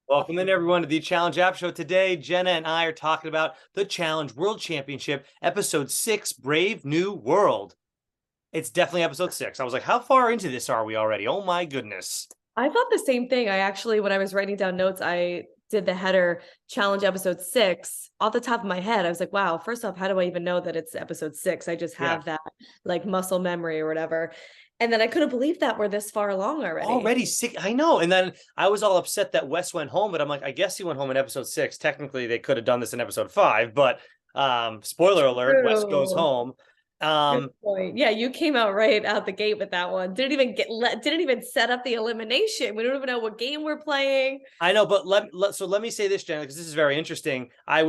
Welcome in, everyone, to the Challenge App Show. Today, Jenna and I are talking about the Challenge World Championship, Episode 6, Brave New World. It's definitely Episode 6. I was like, how far into this are we already? Oh, my goodness. I thought the same thing. I actually, when I was writing down notes, I did the header Challenge Episode 6 off the top of my head. I was like, wow, first off, how do I even know that it's Episode 6? I just have that like muscle memory or whatever. And then I couldn't believe that we're this far along already. Already 6. I know. And then I was all upset that Wes went home, but I'm like, I guess he went home in Episode 6. Technically, they could have done this in Episode 5, but spoiler alert, Wes goes home. Good point. Yeah, you came out right out the gate with that one. Didn't even set up the elimination. We don't even know what game we're playing. I know, but let me say this, Jenna, because this is very interesting. I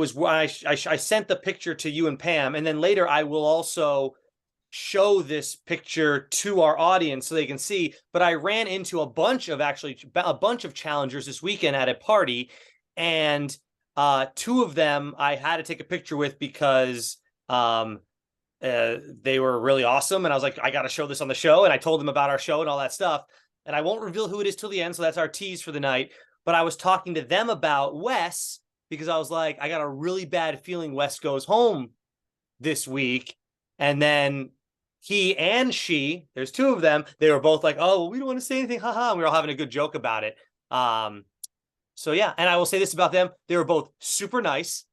sent the picture to you and Pam, and then later I will also show this picture to our audience so they can see. But I ran into a bunch of challengers this weekend at a party, and two of them I had to take a picture with because they were really awesome, and I was like, I got to show this on the show, and I told them about our show and all that stuff. And I won't reveal who it is till the end, so that's our tease for the night. But I was talking to them about Wes because I was like, I got a really bad feeling Wes goes home this week. And then he and she, there's two of them, they were both like, oh, well, we don't want to say anything, haha. And we were all having a good joke about it. So yeah, and I will say this about them. They were both super nice,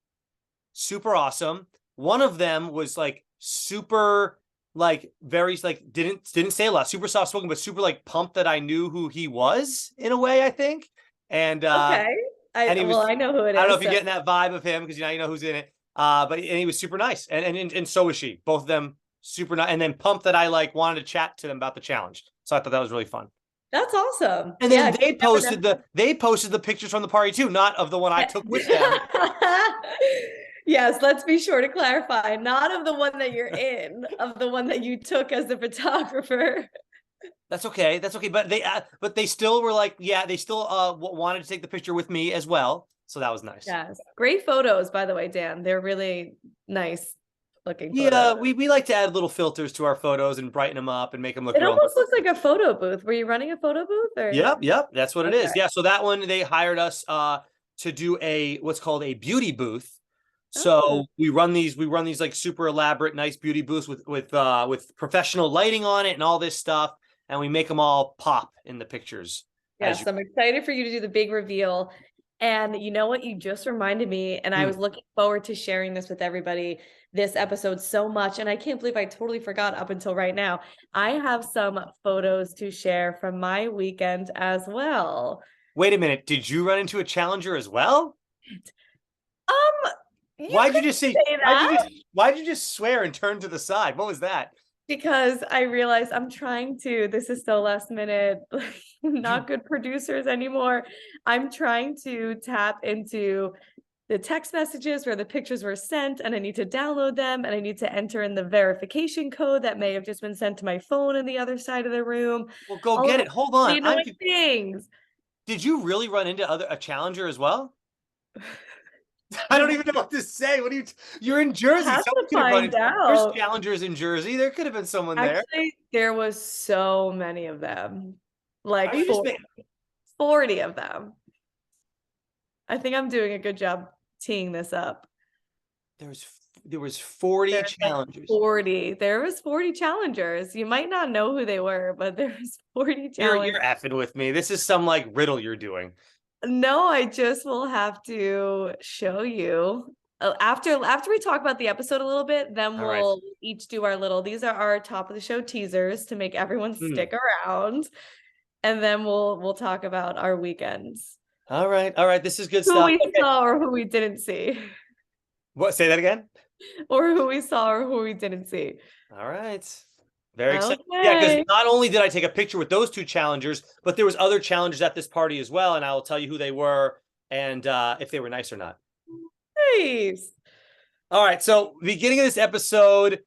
super awesome. One of them was like super like very like didn't say a lot, super soft spoken, but super like pumped that I knew who he was in a way, I think. And okay. I know who it is. I don't know if you're getting that vibe of him because you know who's in it. But he was super nice, and so was she. Both of them super nice, and then pumped that I like wanted to chat to them about the challenge. So I thought that was really fun. That's awesome. And then they posted the pictures from the party too, not of the one I took with them. Yes, let's be sure to clarify, not of the one that you're in, of the one that you took as the photographer. That's okay. But they still were like, yeah, they still wanted to take the picture with me as well. So that was nice. Yes. Great photos, by the way, Dan. They're really nice looking photos. Yeah, we like to add little filters to our photos and brighten them up and make them look It almost looks like a photo booth. Were you running a photo booth? Or? Yep. That's what it is. Yeah. So that one, they hired us to do what's called a beauty booth. So we run these like super elaborate, nice beauty booths with professional lighting on it and all this stuff, and we make them all pop in the pictures. Yes, I'm excited for you to do the big reveal. And you know what? You just reminded me, and I was looking forward to sharing this with everybody this episode so much. And I can't believe I totally forgot up until right now. I have some photos to share from my weekend as well. Wait a minute. Did you run into a challenger as well? Why'd you just say that? Why'd you just swear and turn to the side? What was that? Because I realized this is so last minute, not good producers anymore. I'm trying to tap into the text messages where the pictures were sent, and I need to download them, and I need to enter in the verification code that may have just been sent to my phone in the other side of the room. Well, go get it. Hold on. Things. Did you really run into a challenger as well? I don't even know what to say. What are you're in Jersey. Someone could have run into There's challengers in Jersey. There could have been someone there. Actually, there was so many of them. Like 40 of them. I think I'm doing a good job teeing this up. There was 40 challengers. 40. There was 40 challengers. You might not know who they were, but there was 40 challengers. You're effing with me. This is some like riddle you're doing. No, I just will have to show you after we talk about the episode a little bit. Then we'll each do our little. These are our top of the show teasers to make everyone stick around, and then we'll talk about our weekends. All right. This is good stuff. Who we saw or who we didn't see. What? Say that again. Or who we saw or who we didn't see. All right. Very excited. Yeah, because not only did I take a picture with those two challengers, but there was other challengers at this party as well, and I will tell you who they were and if they were nice or not. Nice. All right, so beginning of this episode,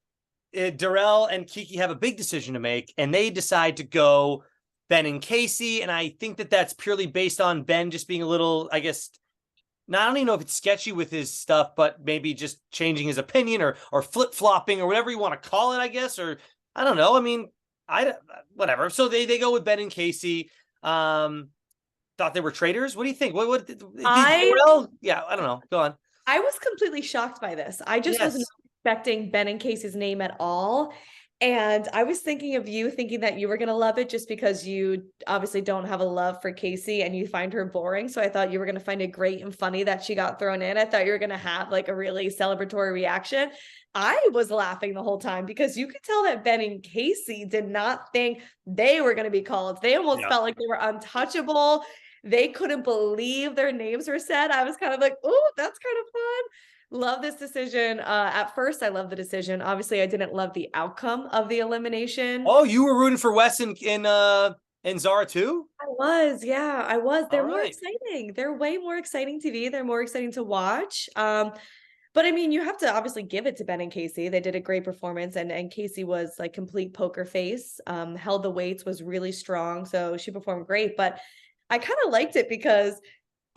Darrell and Kiki have a big decision to make, and they decide to go Ben and Casey, and I think that's purely based on Ben just being a little, I guess, I don't even know if it's sketchy with his stuff, but maybe just changing his opinion or flip-flopping or whatever you want to call it, I guess, or I don't know. I mean, whatever. So they go with Ben and Casey. thought they were traitors? What do you think? What did I Darrell? Yeah, I don't know. Go on. I was completely shocked by this. I just was not Yes. expecting Ben and Casey's name at all. And I was thinking of you thinking that you were going to love it just because you obviously don't have a love for Casey and you find her boring. So I thought you were going to find it great and funny that she got thrown in. I thought you were going to have like a really celebratory reaction. I was laughing the whole time because you could tell that Ben and Casey did not think they were going to be called. They almost Yeah. felt like they were untouchable. They couldn't believe their names were said. I was kind of like, oh, that's kind of fun. Love this decision. At first, I love the decision. Obviously, I didn't love the outcome of the elimination. Oh, you were rooting for Wes and Zara too? I was, yeah, I was. All They're more right. exciting. They're way more exciting TV. They're more exciting to watch. But I mean, you have to obviously give it to Ben and Casey. They did a great performance, and Casey was like complete poker face. Held the weights, was really strong, so she performed great. But I kind of liked it because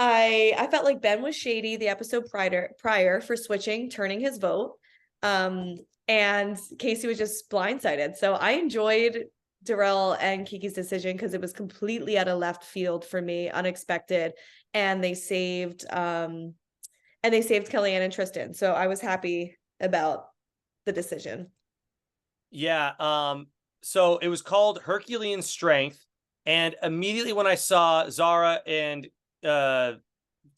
I felt like Ben was shady the episode prior for switching, turning his vote. And Casey was just blindsided. So I enjoyed Darrell and Kiki's decision because it was completely out of left field for me, unexpected. And they saved Kellyanne and Tristan. So I was happy about the decision. Yeah. So it was called Herculean Strength. And immediately when I saw Zara and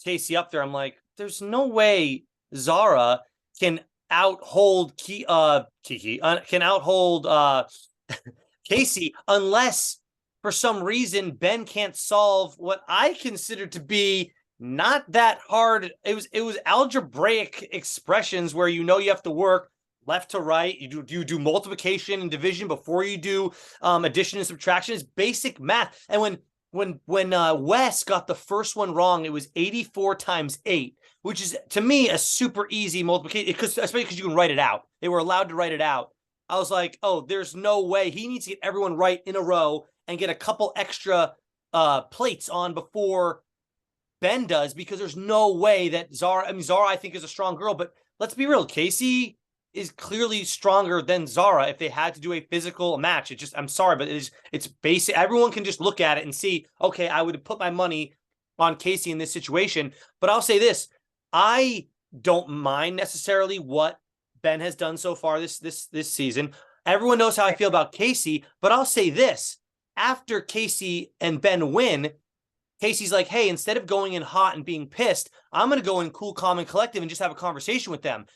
Casey up there, I'm like, there's no way Zara can outhold Kiki can outhold Casey unless for some reason Ben can't solve what I consider to be not that hard. It was algebraic expressions where you have to work left to right. You do multiplication and division before you do addition and subtraction. It's basic math. And when Wes got the first one wrong, it was 84 times 8, which is to me a super easy multiplication, especially because you can write it out. They were allowed to write it out. I was like, oh, there's no way. He needs to get everyone right in a row and get a couple extra plates on before Ben does, because there's no way that Zara, I think is a strong girl, but let's be real. Casey is clearly stronger than Zara if they had to do a physical match. It just, I'm sorry, but it's basic. Everyone can just look at it and see, okay, I would put my money on Casey in this situation. But I'll say this, I don't mind necessarily what Ben has done so far this season. Everyone knows how I feel about Casey, but I'll say this, after Casey and Ben win, Casey's like, hey, instead of going in hot and being pissed, I'm going to go in cool, calm, and collective and just have a conversation with them.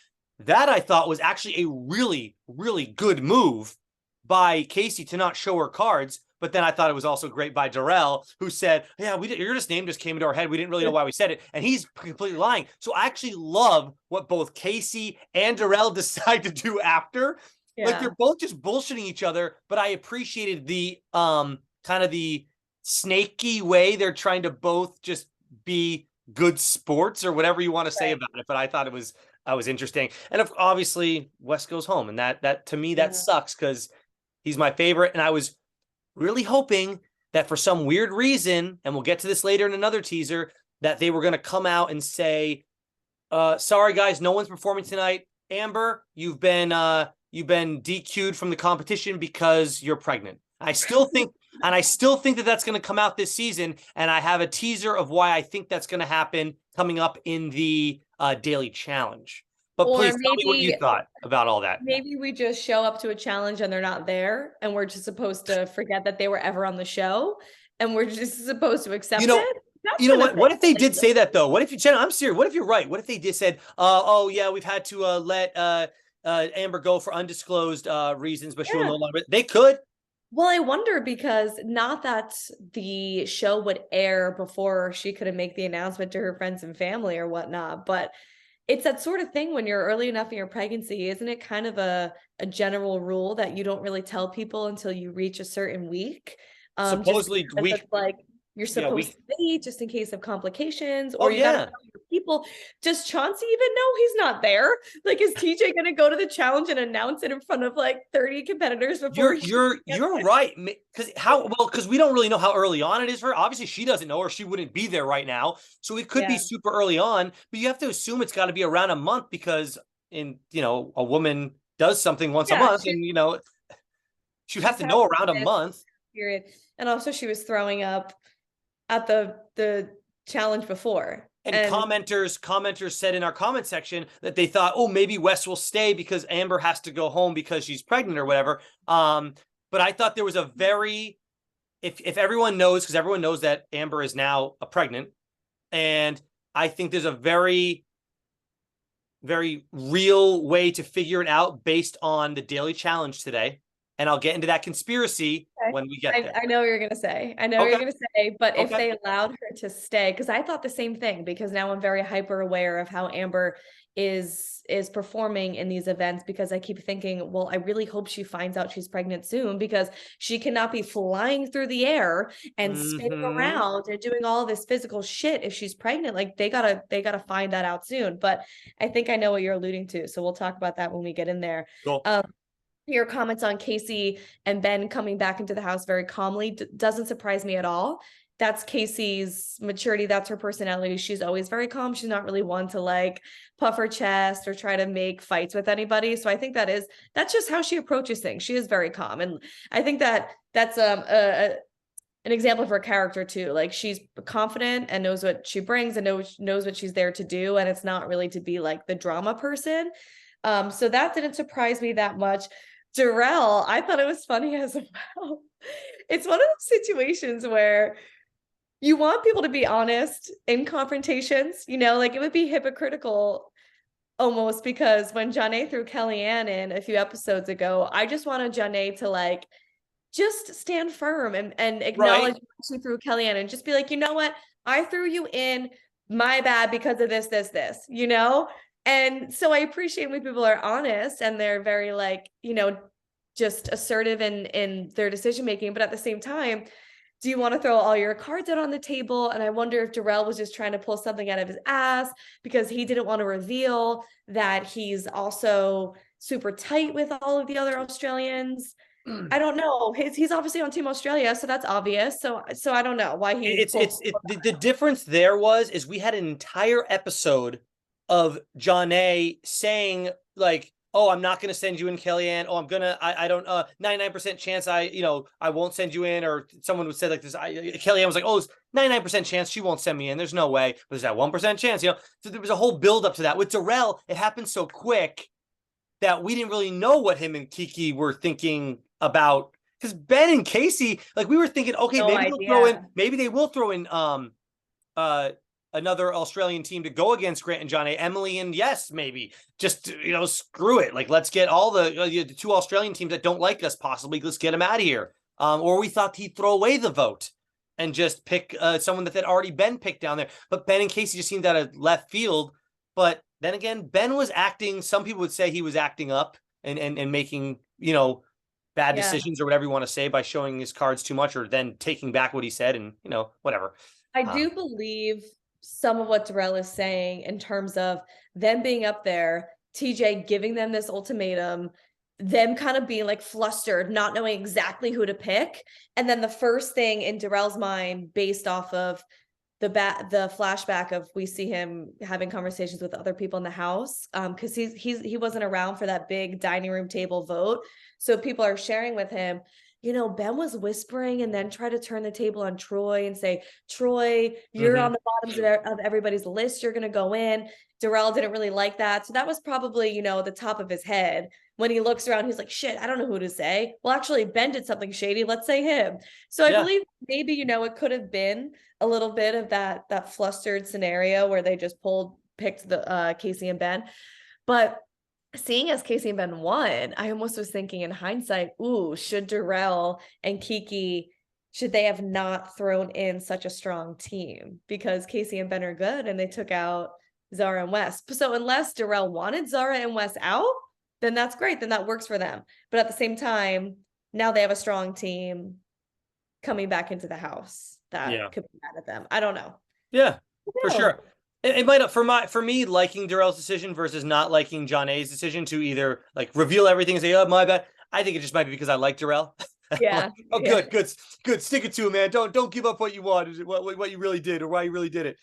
That I thought was actually a really, really good move by Casey to not show her cards. But then I thought it was also great by Darrell, who said, yeah, your name just came into our head. We didn't really know why we said it. And he's completely lying. So I actually love what both Casey and Darrell decide to do after. Yeah. Like they're both just bullshitting each other. But I appreciated the kind of the snaky way they're trying to both just be good sports or whatever you want to say about it. But I thought it was interesting. And obviously Wes goes home, and that to me, that sucks because he's my favorite. And I was really hoping that for some weird reason, and we'll get to this later in another teaser, that they were going to come out and say, sorry guys, no one's performing tonight. Amber, you've been DQ'd from the competition because you're pregnant. I still think that that's going to come out this season. And I have a teaser of why I think that's going to happen coming up in the daily challenge. But please tell me what you thought about all that. Maybe we just show up to a challenge and they're not there, and we're just supposed to forget that they were ever on the show, and we're just supposed to accept it. You know what? What if they did say that though? What if you, Jenna? I'm serious. What if you're right? What if they just said, "Oh yeah, we've had to let Amber go for undisclosed reasons, but she will no longer." They could. Well, I wonder, because not that the show would air before she couldn't make the announcement to her friends and family or whatnot, but it's that sort of thing when you're early enough in your pregnancy. Isn't it kind of a general rule that you don't really tell people until you reach a certain week? Supposedly week, like you're supposed to wait just in case of complications, or you gotta tell your people. Does Chauncey even know he's not there? Like, is TJ gonna go to the challenge and announce it in front of like 30 competitors before? You're right, because we don't really know how early on it is for her. Obviously she doesn't know, or she wouldn't be there right now. So it could be super early on, but you have to assume it's got to be around a month, because a woman does something once a month, and she'd have to know around a month. Period. And also she was throwing up at the challenge before. And commenters said in our comment section that they thought, oh, maybe Wes will stay because Amber has to go home because she's pregnant or whatever. But I thought there was a very, if everyone knows, because everyone knows that Amber is now pregnant, and I think there's a very, very real way to figure it out based on the daily challenge today. And I'll get into that conspiracy when we get there. I know what you're going to say. I know what you're going to say, but if they allowed her to stay, because I thought the same thing, because now I'm very hyper aware of how Amber is performing in these events, because I keep thinking, well, I really hope she finds out she's pregnant soon, because she cannot be flying through the air and spinning around and doing all this physical shit if she's pregnant. Like they gotta find that out soon. But I think I know what you're alluding to, so we'll talk about that when we get in there. Cool. Your comments on Casey and Ben coming back into the house very calmly doesn't surprise me at all. That's Casey's maturity. That's her personality. She's always very calm. She's not really one to like puff her chest or try to make fights with anybody. So I think that's just how she approaches things. She is very calm. And I think that's an example of her character too. Like she's confident and knows what she brings and knows what she's there to do. And it's not really to be like the drama person. So that didn't surprise me that much. Darrell, I thought it was funny as well. It's one of those situations where you want people to be honest in confrontations, like it would be hypocritical almost, because when Janae threw Kellyanne in a few episodes ago, I just wanted Janae to like just stand firm and acknowledge she threw Kellyanne and just be like, you know what? I threw you in, my bad, because of this. And so I appreciate when people are honest and they're very like, just assertive in their decision making. But at the same time, do you want to throw all your cards out on the table? And I wonder if Darrell was just trying to pull something out of his ass because he didn't want to reveal that he's also super tight with all of the other Australians. I don't know. He's obviously on Team Australia, so that's obvious. So I don't know why he. The difference there is we had an entire episode of Janae saying like, oh, I'm not going to send you in, Kellyanne. Oh, I don't, 99% chance I won't send you in. Or someone would say like this, Kellyanne was like, oh, it's 99% chance she won't send me in. There's no way. But there's that 1% chance, So there was a whole build up to that. With Darrell, it happened so quick that we didn't really know what him and Kiki were thinking about. Because Ben and Casey, like we were thinking, okay, maybe they will throw in another Australian team to go against Grant and Janae, Emily, and yes, maybe just, screw it. Like, let's get all the two Australian teams that don't like us, possibly, let's get them out of here. Or we thought he'd throw away the vote and just pick someone that had already been picked down there. But Ben and Casey just seemed out of left field. But then again, Ben was acting, some people would say he was acting up and making, bad decisions or whatever you want to say by showing his cards too much or then taking back what he said and, whatever. I do believe some of what Darrell is saying in terms of them being up there, TJ giving them this ultimatum, them kind of being like flustered, not knowing exactly who to pick. And then the first thing in Darrell's mind, based off of the flashback of we see him having conversations with other people in the house, because he wasn't around for that big dining room table vote. So people are sharing with him, Ben was whispering and then try to turn the table on Troy and say, Troy, you're on the bottoms of everybody's list. You're going to go in. Darrell didn't really like that. So that was probably, the top of his head. When he looks around, he's like, shit, I don't know who to say. Well, actually, Ben did something shady. Let's say him. So I believe maybe, it could have been a little bit of that flustered scenario where they just picked the Casey and Ben. But seeing as Casey and Ben won, I almost was thinking in hindsight, should Darrell and Kiki, should they have not thrown in such a strong team? Because Casey and Ben are good and they took out Zara and Wes. So unless Darrell wanted Zara and Wes out, then that's great. Then that works for them. But at the same time, now they have a strong team coming back into the house that could be mad at them. I don't know. Yeah, for sure. It might have, for me, liking Darrell's decision versus not liking Janae's decision to either like reveal everything and say, oh, my bad. I think it just might be because I like Darrell. Yeah. Good. Stick it to him, man. Don't give up what you want, what you really did or why you really did it.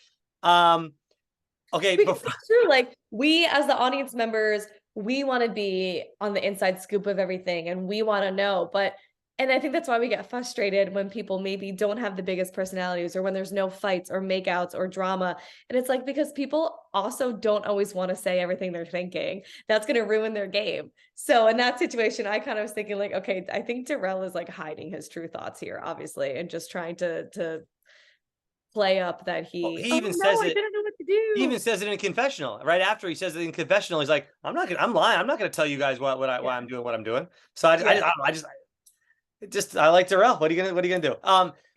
Okay. Because it's true. Like we, as the audience members, we want to be on the inside scoop of everything and we want to know, but And I think that's why we get frustrated when people maybe don't have the biggest personalities or when there's no fights or makeouts or drama. And it's like because people also don't always want to say everything they're thinking. That's going to ruin their game. So in that situation, I kind of was thinking like, okay, I think Darrell is like hiding his true thoughts here, obviously, and just trying to play up that Well, he, he oh even no, says I it. didn't know what to He do. even says it in confessional. Right after he says it in confessional, he's like, I'm lying. I'm not gonna tell you guys why Yeah. I'm doing what I'm doing. So I Yeah. don't know, I like Darrell. What are you gonna do?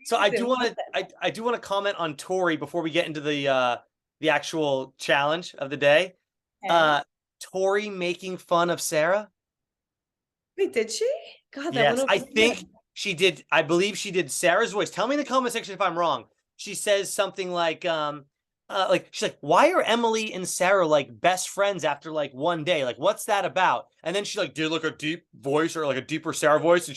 So I do Season, want love to it. I do want to comment on Tori before we get into the actual challenge of the day. Okay. Uh Tori making fun of Sarah. Wait, did she? God, that went Yes, over I my think head. she did. I believe she did Sarah's voice. Tell me in the comment section if I'm wrong. She says something like she's like, why are Emily and Sarah like best friends after like one day? Like, what's that about? And then she like did like a deep voice or like a deeper Sarah voice, and Wait.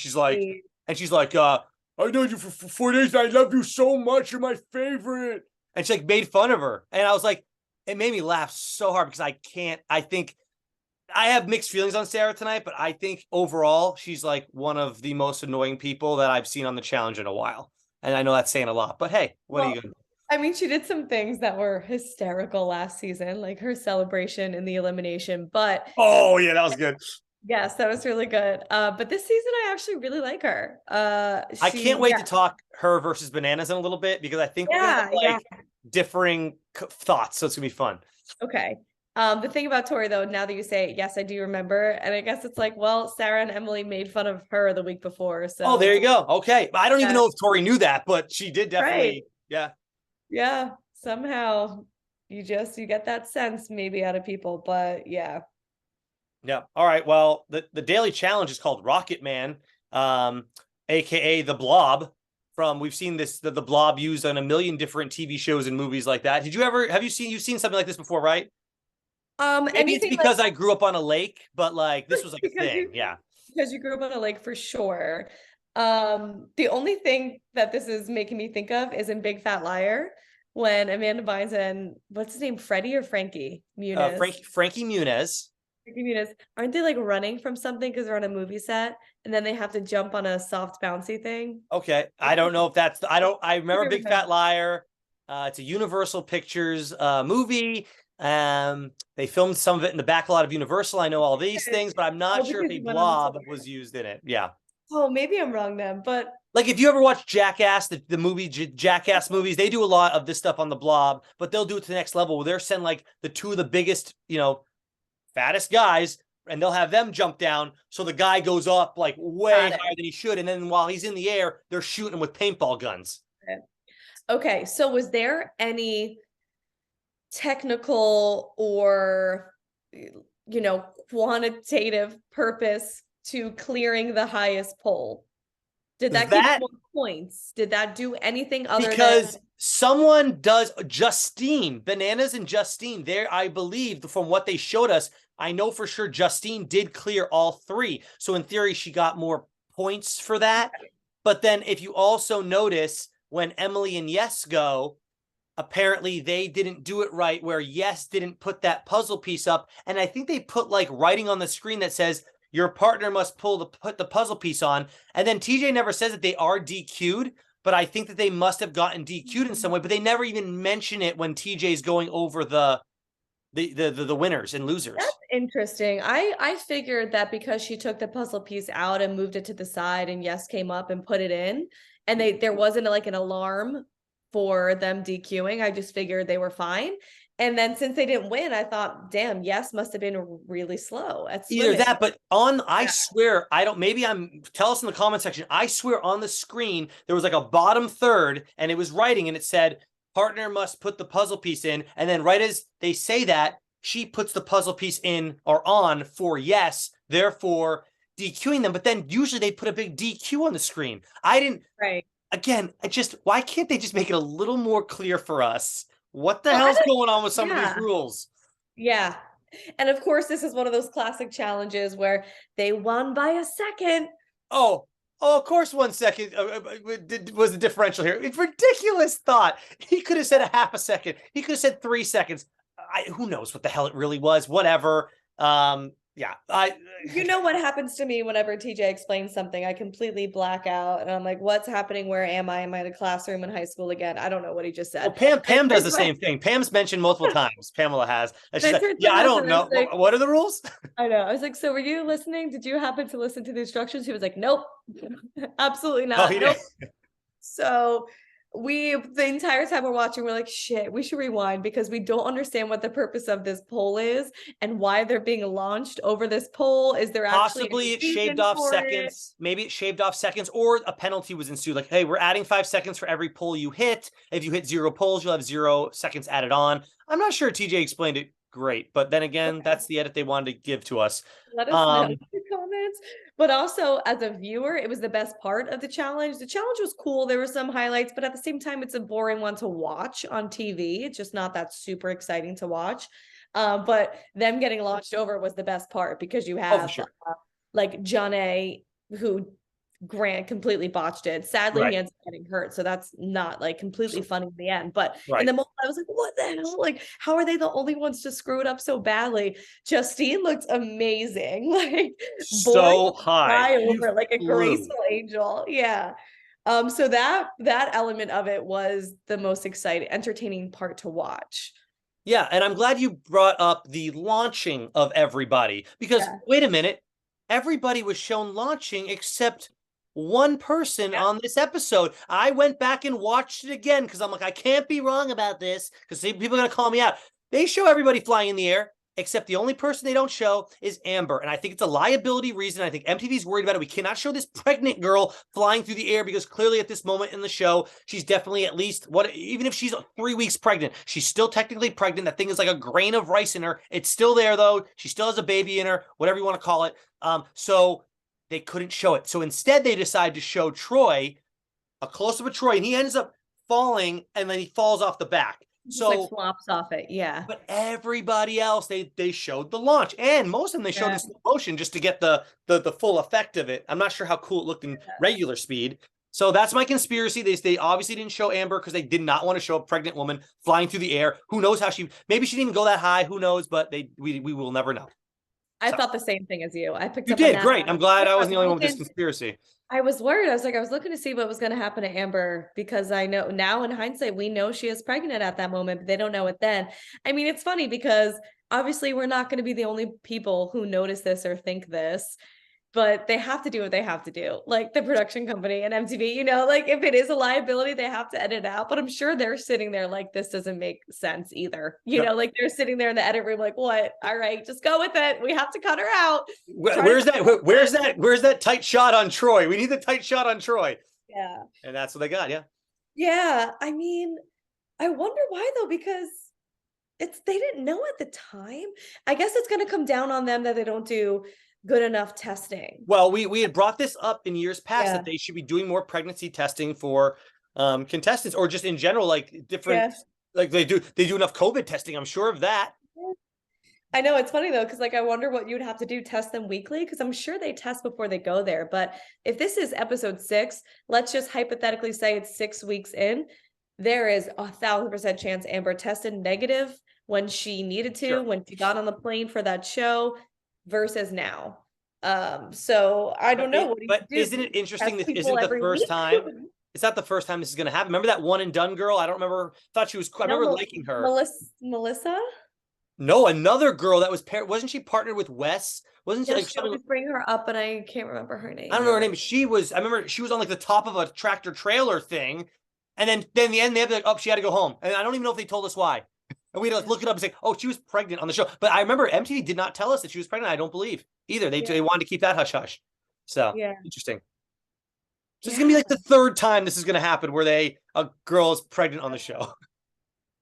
she's like, I know you for 4 days. I love you so much. You're my favorite. And she like made fun of her, and I was like, it made me laugh so hard because I can't. I think I have mixed feelings on Sarah tonight, but I think overall she's like one of the most annoying people that I've seen on the challenge in a while. And I know that's saying a lot, but hey, what are you Well, gonna do? I mean, she did some things that were hysterical last season, like her celebration in the elimination. But Oh yeah, that was good. yes, that was really good. But this season, I actually really like her. I can't She, wait yeah, to talk her versus Bananas in a little bit because I think we're gonna have yeah. like differing thoughts, so it's gonna be fun. Okay. The thing about Tori, though, now that you say it, yes, I do remember. And I guess it's like, well, Sarah and Emily made fun of her the week before. Oh, So there it's, you go. Okay, I don't even yeah, know if Tori knew that, but she did right. definitely. Yeah, Yeah. Somehow you get that sense maybe out of people. But yeah. yeah. All right. Well, the daily challenge is called Rocket Man, um, aka the Blob. From we've seen the Blob used on a million different TV shows and movies like that. Did you ever have you've seen something like this before, right? Maybe it's Anything like because I grew up on a lake, but like this was like a because thing. Yeah. you grew up on a lake for sure. The only thing that this is making me think of is in Big Fat Liar when Amanda Bynes and what's his name, Freddie or Frankie Muniz? Frankie Muniz. Frankie Muniz, aren't they like running from something because they're on a movie set and then they have to jump on a soft bouncy thing? Okay, I don't know if that's I remember Big Fat Liar. It's a Universal Pictures movie. They filmed some of it in the back lot of Universal. I know all these things, but I'm not Oh, sure if because a you went on the tour. blob was used in it. Yeah. Oh, maybe I'm wrong then, but Like if you ever watch Jackass, the movie Jackass movies, they do a lot of this stuff on the blob, but they'll do it to the next level where they're sending like the two of the biggest, fattest guys, and they'll have them jump down. So the guy goes up like way higher than he should. And then while he's in the air, they're shooting him with paintball guns. okay. So was there any technical or quantitative purpose to clearing the highest pole? Did that give you That more points? Did that do anything other than because someone does Justine, Bananas and Justine, there, I believe from what they showed us, I know for sure Justine did clear all three. So in theory, she got more points for that. But then if you also notice when Emily and Yes go, apparently they didn't do it right where Yes didn't put that puzzle piece up. And I think they put like writing on the screen that says your partner must put the puzzle piece on. And then TJ never says that they are DQ'd, but I think that they must have gotten DQ'd in some way, but they never even mention it when TJ's going over the winners and losers. That's interesting. I figured that because she took the puzzle piece out and moved it to the side and Yes came up and put it in and there wasn't like an alarm for them DQing. I just figured they were fine. And then since they didn't win, I thought, damn, Yes must have been really slow at Either swimming. that, but I swear, I don't, maybe tell us in the comment section. I swear on the screen, there was like a bottom third and it was writing and it said, partner must put the puzzle piece in. And then right as they say that, she puts the puzzle piece in or on for Yes, therefore DQing them. But then usually they put a big DQ on the screen. Right. Again, why can't they just make it a little more clear for us? What the Well, hell's going on with some of these yeah. rules? Yeah. And of course, this is one of those classic challenges where they won by a second. Oh, of course, 1 second was the differential here. It's ridiculous thought. He could have said a half a second. He could have said 3 seconds. Who knows what the hell it really was? Whatever. Yeah, yeah, You know what happens to me whenever TJ explains something? I completely black out and I'm like, what's happening? Where am I? Am I in a classroom in high school again? I don't know what he just well, said. Pam does the same thing. Pam's mentioned multiple times. Pamela has. And she's I like, turned to yeah, my I don't husband, I was know. like, What are the rules? I know. I was like, so were you listening? Did you happen to listen to the instructions? He was like, nope, absolutely Oh, not. he did. Nope. So the entire time we're watching, we're like, shit, we should rewind because we don't understand what the purpose of this poll is and why they're being launched over this poll. Is there actually Possibly a it shaved reason off for it? seconds. Maybe it shaved off seconds, or a penalty was ensued. Like, hey, we're adding 5 seconds for every pull you hit. If you hit 0 pulls, you'll have 0 seconds added on. I'm not sure TJ explained it great, but then again, that's the edit they wanted to give to us. Let us know in the comments. But also, as a viewer, it was the best part of the challenge. The challenge was cool. There were some highlights, but at the same time, it's a boring one to watch on TV. It's just not that super exciting to watch. But them getting launched over was the best part because you Oh, for have sure. like John A, who Grant completely botched it. Sadly, Right. he ends up getting hurt, so that's not like completely funny in the end. But in Right. the moment, I was like, "What the hell? Like, how are they the only ones to screw it up so badly?" Justine looked amazing, like boring So high. fly She over like a flew. graceful angel. Yeah. So that element of it was the most exciting, entertaining part to watch. Yeah, and I'm glad you brought up the launching of everybody because Yeah. wait a minute, everybody was shown launching except one person Yeah. on this episode. I went back and watched it again because I'm like, I can't be wrong about this because people are going to call me out. They show everybody flying in the air, except the only person they don't show is Amber. And I think it's a liability reason. I think MTV's worried about it. We cannot show this pregnant girl flying through the air because clearly at this moment in the show, she's definitely at least even if she's 3 weeks pregnant, she's still technically pregnant. That thing is like a grain of rice in her. It's still there though. She still has a baby in her, whatever you want to call it. So they couldn't show it. So instead they decide to show Troy, a close-up of Troy, and he ends up falling and then he falls off the back. Just like So flops off it. Yeah. but everybody else, they showed the launch, and most of them they showed Yeah. in slow motion just to get the full effect of it. I'm not sure how cool it looked in regular speed. So that's my conspiracy. They obviously didn't show Amber because they did not want to show a pregnant woman flying through the air. Who knows how maybe she didn't even go that high. Who knows? But we will never know. I So, thought the same thing as you. I picked you up on did that. great. I'm glad I wasn't the only one with this looking- conspiracy. I was worried. I was looking to see what was going to happen to Amber because I know now in hindsight, we know she is pregnant at that moment, but they don't know it then. I mean, it's funny because obviously we're not going to be the only people who notice this or think this, but they have to do what they have to do. Like the production company and MTV, like if it is a liability, they have to edit it out. But I'm sure they're sitting there like, this doesn't make sense either. Like they're sitting there in the edit room, like, what? All right, just go with it. We have to cut her out. Where's that tight shot on Troy? We need the tight shot on Troy. Yeah. And that's what they got. Yeah. Yeah. I mean, I wonder why though, because they didn't know at the time. I guess it's going to come down on them that they don't do good enough testing. Well, we had brought this up in years past that Yeah. they should be doing more pregnancy testing for contestants, or just in general, like different, like they do enough COVID testing. I'm sure of that. I know it's funny though, because like I wonder what you would have to do, test them weekly, because I'm sure they test before they go there. But if this is episode 6, let's just hypothetically say it's 6 weeks in, there is 1,000% chance Amber tested negative when she needed to, Sure. when she got on the plane for that show, versus now. So I don't know. But isn't it interesting Test this people isn't the every first week? time? It's not the first time this is going to happen. Remember that one and done girl? I don't remember. Thought she was. I remember liking her. Melissa? No, another girl that was wasn't she partnered with Wes? Wasn't she? Yeah, Like, she'll just bring her up, but I can't remember her name. I don't know her name. She was. I remember she was on like the top of a tractor trailer thing, and then in the end they had to like, oh, she had to go home, and I don't even know if they told us why. And we had to look it up and say, oh, she was pregnant on the show. But I remember MTV did not tell us that she was pregnant. I don't believe either. They wanted to keep that hush hush. So interesting. So it's gonna be like the third time this is gonna happen where a girl is pregnant on the show.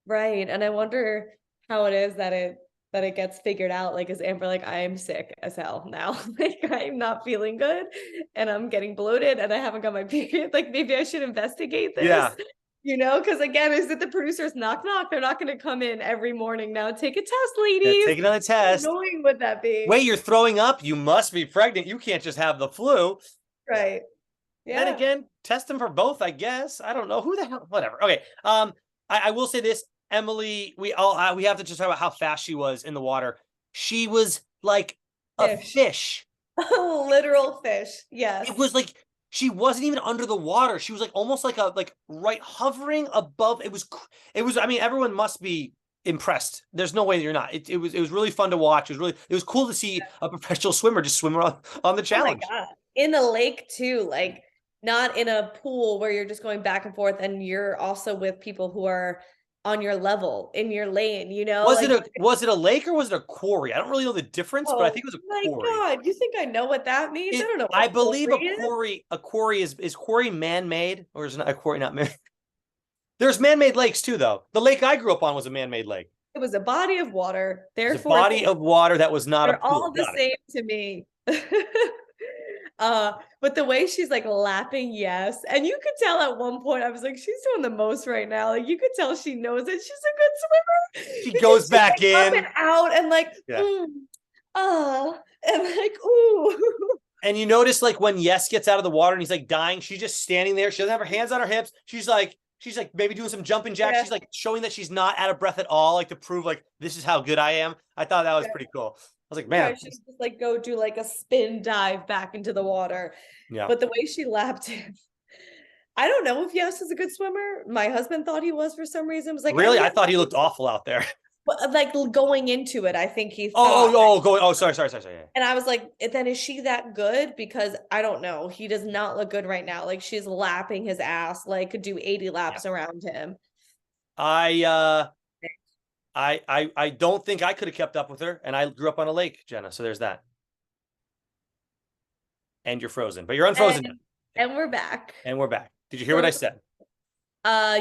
Right. And I wonder how it is that it gets figured out. Like, is Amber like, I am sick as hell now. Like, I'm not feeling good and I'm getting bloated and I haven't got my period. Like, maybe I should investigate this. Yeah. Because again, is it the producers knock? They're not going to come in every morning now. Take a test, ladies. Yeah, take another test. How annoying would that be? Wait, you're throwing up? You must be pregnant. You can't just have the flu. Right. Yeah. Then again, test them for both, I guess. I don't know. Who the hell? Whatever. Okay. I will say this. Emily, we have to just talk about how fast she was in the water. She was like a fish. A literal fish. Yes. It was like she wasn't even under the water. She was like almost like right hovering above. It was. I mean, everyone must be impressed. There's no way you're not. It was really fun to watch. It was cool to see a professional swimmer just swim around on the challenge. Oh my God. In a lake too, like not in a pool where you're just going back and forth and you're also with people who are on your level in your lane, Was it a lake or was it a quarry? I don't really know the difference, but I think it was a my quarry. God, you think I know what that means? I don't know what I believe quarry a quarry is quarry man-made, or is a quarry not man? There's man-made lakes too, though. The lake I grew up on was a man-made lake. It was a body of water. It was a Therefore, body of water that was not a they're pool. all the same to me. But the way she's like lapping yes, and you could tell at one point I was like, she's doing the most right now. Like you could tell she knows that she's a good swimmer. She goes she's, back like, in up and out and like, and like, ooh. And you notice like when Yes gets out of the water and he's like dying, she's just standing there. She doesn't have her hands on her hips. She's like maybe doing some jumping jacks. Yeah. She's like showing that she's not out of breath at all, like to prove like this is how good I am. I thought that was pretty cool. I was like, man, she's just like go do like a spin dive back into the water. Yeah. But the way she lapped him, I don't know if Yes is a good swimmer. My husband thought he was for some reason. It was like, really? I thought he looked awful out there. But like going into it, I think he sorry. And I was like, then is she that good? Because I don't know. He does not look good right now. Like she's lapping his ass, like could do 80 laps around him. I don't think I could have kept up with her, and I grew up on a lake, Jenna. So there's that. And you're frozen, but you're unfrozen. And we're back. And we're back. Did you hear what I said?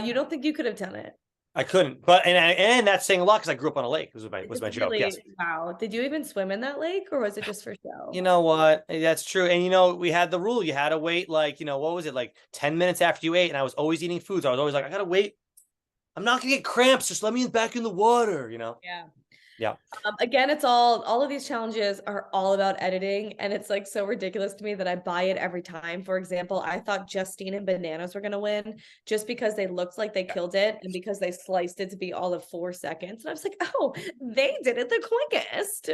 You don't think you could have done it? I couldn't, but and that's saying a lot because I grew up on a lake. Was my joke. Yes. Wow. Did you even swim in that lake, or was it just for show? You know what? That's true. And we had the rule. You had to wait like what was it, like 10 minutes after you ate, and I was always eating food. So I was always like, I gotta wait. I'm not gonna get cramps. Just let me back in the water. Yeah. Yeah. Again, it's all of these challenges are all about editing, and it's like so ridiculous to me that I buy it every time. For example, I thought Justine and Bananas were gonna win just because they looked like they killed it and because they sliced it to be all of 4 seconds. And I was like, oh, they did it the quickest.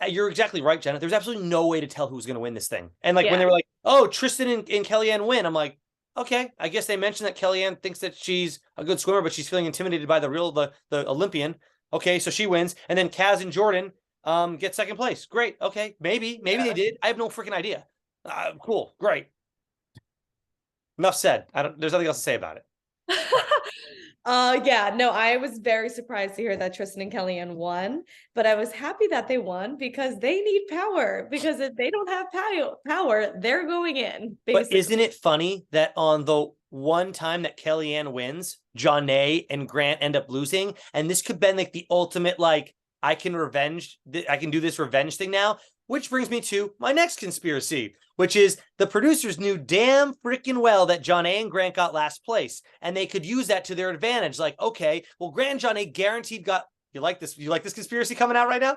You're exactly right, Jenna. There's absolutely no way to tell who's gonna win this thing. And like when they were like, oh, Tristan and Kellyanne win, I'm like, okay, I guess they mentioned that Kellyanne thinks that she's a good swimmer, but she's feeling intimidated by the Olympian. Okay, so she wins. And then Kaz and Jordan get second place. Great. Okay, maybe they did. I have no freaking idea. Cool. Great. Enough said. There's nothing else to say about it. I was very surprised to hear that Tristan and Kellyanne won, but I was happy that they won because they need power, because if they don't have power, they're going in, basically. But isn't it funny that on the one time that Kellyanne wins, Janae and Grant end up losing, and this could have been like the ultimate like I can do this revenge thing now, which brings me to my next conspiracy, which is the producers knew damn freaking well that Janae and Grant got last place, and they could use that to their advantage. Like, okay, well, Grant and Janae guaranteed got, you like this conspiracy coming out right now?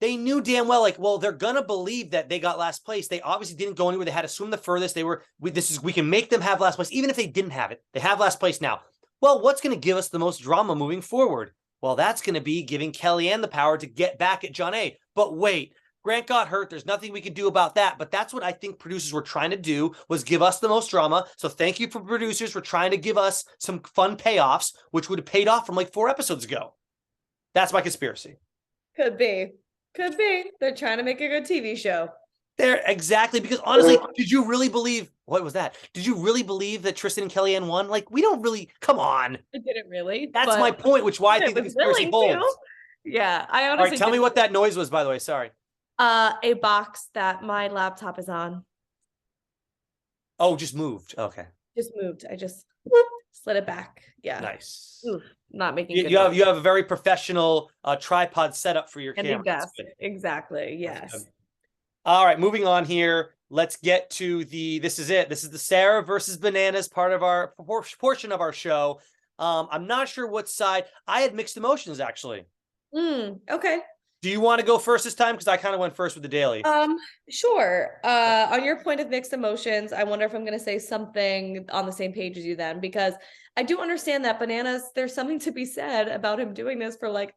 They knew damn well, like, well, they're gonna believe that they got last place. They obviously didn't go anywhere. They had to swim the furthest. We can make them have last place, even if they didn't have it. They have last place now. Well, what's gonna give us the most drama moving forward? Well, that's gonna be giving Kellyanne the power to get back at Janae. But wait, Grant got hurt. There's nothing we could do about that. But that's what I think producers were trying to do, was give us the most drama. So thank you for producers for trying to give us some fun payoffs, which would have paid off from like 4 episodes ago. That's my conspiracy. Could be. They're trying to make a good TV show. Exactly, because honestly, did you really believe, what was that? Did you really believe that Tristan and Kellyanne won? Like, we don't really, come on. I didn't really. That's my point, which why I think the conspiracy holds. Yeah, I honestly. All right, tell me what that noise was, by the way. Sorry. A box that my laptop is on. Oh, just moved. Okay. Just moved. I just slid it back. Yeah. Nice. Ooh, not making you have a very professional tripod setup for your camera. Exactly. Yes. All right, moving on here. Let's get to this is it. This is the Sarah versus Bananas part of our portion of our show. I'm not sure what side. I had mixed emotions, actually. Okay. Do you want to go first this time? Because I kind of went first with the daily. Sure. On your point of mixed emotions, I wonder if I'm going to say something on the same page as you then, because I do understand that Bananas, there's something to be said about him doing this for like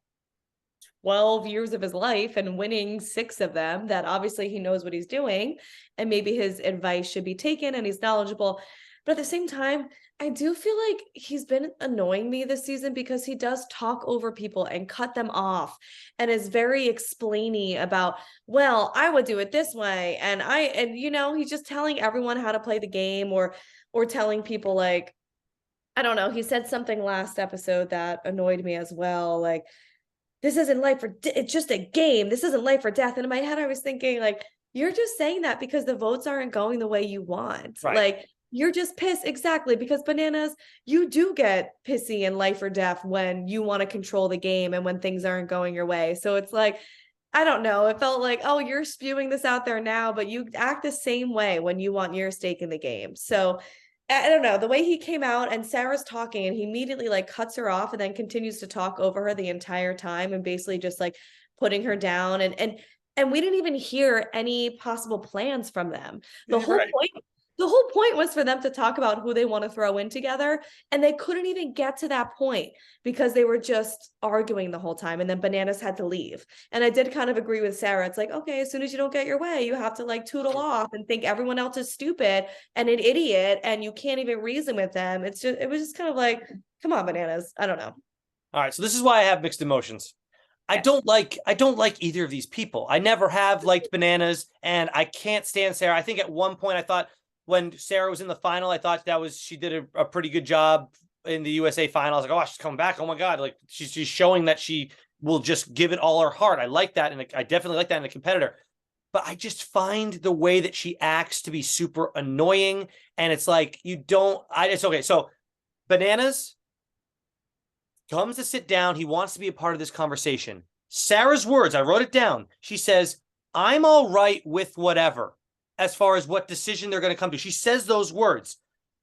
12 years of his life and winning 6 of them, that obviously he knows what he's doing and maybe his advice should be taken and he's knowledgeable. But at the same time, I do feel like he's been annoying me this season because he does talk over people and cut them off and is very explainy about, well, I would do it this way. And he's just telling everyone how to play the game, or telling people like, I don't know, he said something last episode that annoyed me as well. Like, this isn't life it's just a game. This isn't life or death. And in my head, I was thinking like, you're just saying that because the votes aren't going the way you want. Right. Like, you're just pissed. Exactly. Because Bananas, you do get pissy in life or death when you want to control the game and when things aren't going your way. So it's like, I don't know. It felt like, oh, you're spewing this out there now, but you act the same way when you want your stake in the game. So I don't know, the way he came out and Sarah's talking and he immediately like cuts her off and then continues to talk over her the entire time and basically just like putting her down, and we didn't even hear any possible plans from them. The whole Right. point the whole point was for them to talk about who they want to throw in together, and they couldn't even get to that point because they were just arguing the whole time, and then Bananas had to leave. And I did kind of agree with Sarah. It's like, okay, as soon as you don't get your way, you have to like tootle off and think everyone else is stupid and an idiot and you can't even reason with them. It was just kind of like, come on, Bananas. I don't know. All right, so this is why I have mixed emotions. I Yes. don't like either of these people. I never have liked Bananas, and I can't stand Sarah. I think at one point I thought when Sarah was in the final, I thought she did a pretty good job in the USA final. I was like, oh, she's coming back. Oh my God. Like she's showing that she will just give it all her heart. I like that. And I definitely like that in a competitor. But I just find the way that she acts to be super annoying. And it's like, it's okay. So Bananas comes to sit down. He wants to be a part of this conversation. Sarah's words, I wrote it down. She says, I'm all right with whatever as far as what decision they're going to come to. She says those words.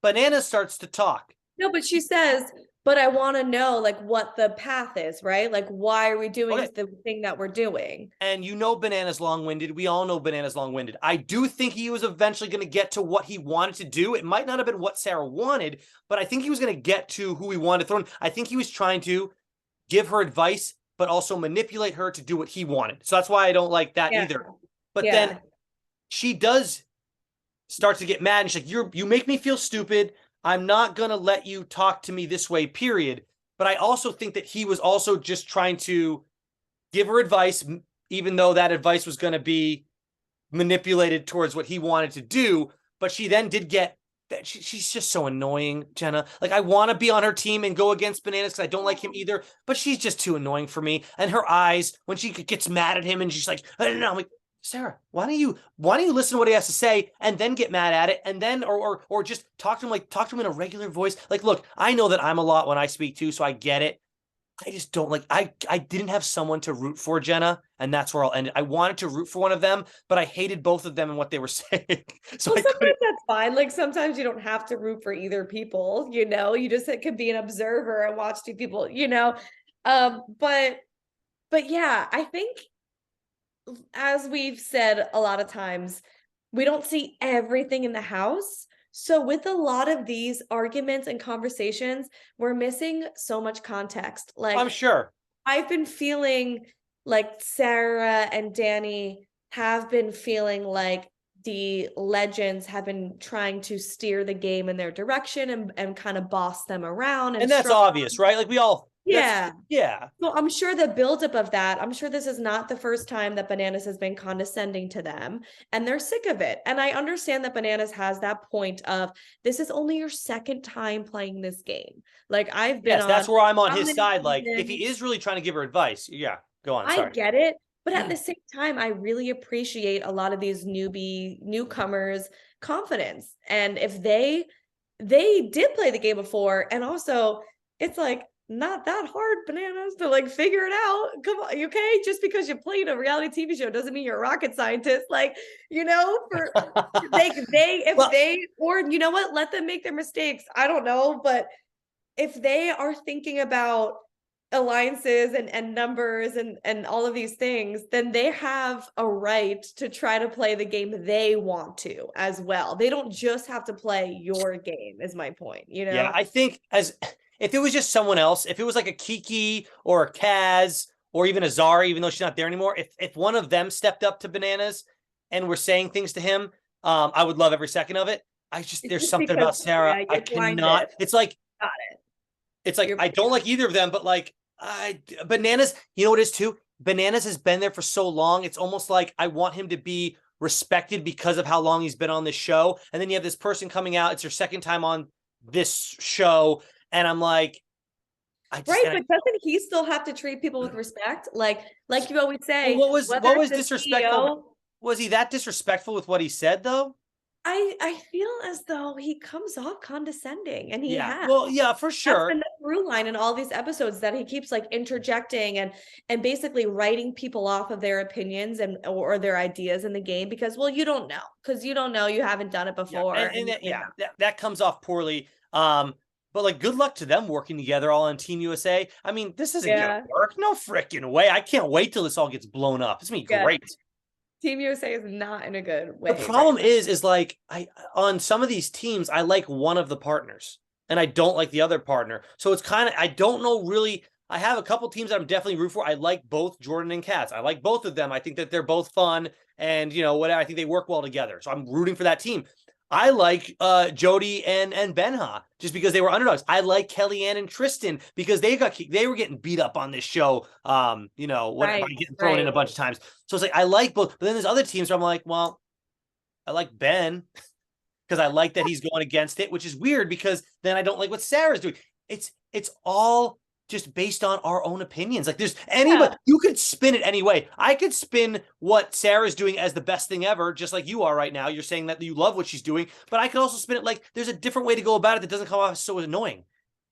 Banana starts to talk. No, but she says, but I want to know like what the path is, right? Like, why are we doing the thing that we're doing? And Banana's long-winded. We all know Banana's long-winded. I do think he was eventually going to get to what he wanted to do. It might not have been what Sarah wanted, but I think he was going to get to who he wanted to throw in. I think he was trying to give her advice, but also manipulate her to do what he wanted. So that's why I don't like that either. But then she does start to get mad. And she's like, you make me feel stupid. I'm not going to let you talk to me this way, period. But I also think that he was also just trying to give her advice, even though that advice was going to be manipulated towards what he wanted to do. But she then did get that. She's just so annoying, Jenna. Like, I want to be on her team and go against Bananas because I don't like him either. But she's just too annoying for me. And her eyes, when she gets mad at him and she's like, I don't know. I'm like, Sarah, why don't you listen to what he has to say and then get mad at it, and then or just talk to him in a regular voice. Like, look, I know that I'm a lot when I speak too, so I get it. I just don't like, I didn't have someone to root for, Jenna, and that's where I'll end it. I wanted to root for one of them, but I hated both of them and what they were saying. So well, sometimes that's fine. Like sometimes you don't have to root for either people, you just could be an observer and watch two people, but yeah, I think as we've said a lot of times, we don't see everything in the house. So with a lot of these arguments and conversations, we're missing so much context. Like, I'm sure I've been feeling like Sarah and Danny have been feeling like the legends have been trying to steer the game in their direction and kind of boss them around. And that's obvious, right? Like we all, yeah. Yeah. Well, I'm sure the buildup of that, I'm sure this is not the first time that Bananas has been condescending to them and they're sick of it. And I understand that Bananas has that point of, this is only your second time playing this game. Like I've been that's where I'm on his side. seasons. Like if he is really trying to give her advice, go on. Sorry. I get it. But at the same time, I really appreciate a lot of these newcomers' confidence. And if they did play the game before, and also it's like, not that hard, Bananas, to like figure it out. Come on, okay? Just because you played a reality TV show doesn't mean you're a rocket scientist. Like, for or you know what? Let them make their mistakes. I don't know, but if they are thinking about alliances and numbers and all of these things, then they have a right to try to play the game they want to as well. They don't just have to play your game, is my point, Yeah, I think if it was just someone else, if it was like a Kiki or a Kaz or even Azara, even though she's not there anymore, if one of them stepped up to Bananas and were saying things to him, I would love every second of it. There's something about Sarah. I cannot. It's like, got it. It's like, I don't like either of them, but like, Bananas, you know what it is too? Bananas has been there for so long. It's almost like I want him to be respected because of how long he's been on this show. And then you have this person coming out. It's their second time on this show. And I'm like, but doesn't he still have to treat people with respect? Like you always say, what was disrespectful? Was he that disrespectful with what he said though? I feel as though he comes off condescending, and he has. Well, yeah, for sure. That's been the through line in all these episodes, that he keeps like interjecting and basically writing people off of their opinions or their ideas in the game because, well, you don't know, you haven't done it before. That comes off poorly. But like, good luck to them working together all on Team USA. I mean, this isn't gonna work. No freaking way. I can't wait till this all gets blown up. It's gonna be great. Team USA is not in a good way. The problem is like, on some of these teams, I like one of the partners and I don't like the other partner. So it's kind of, I don't know really. I have a couple teams that I'm definitely root for. I like both Jordan and Katz. I like both of them. I think that they're both fun and, you know, whatever. I think they work well together. So I'm rooting for that team. I like Jody and Benha just because they were underdogs. I like Kellyanne and Tristan because they were getting beat up on this show. You know, by getting thrown in a bunch of times. So it's like I like both, but then there's other teams where I'm like, well, I like Ben because I like that he's going against it, which is weird because then I don't like what Sarah's doing. It's all just based on our own opinions. Like there's anybody, you could spin it any way. I could spin what Sarah's doing as the best thing ever, just like you are right now. You're saying that you love what she's doing, but I could also spin it like there's a different way to go about it that doesn't come off so annoying.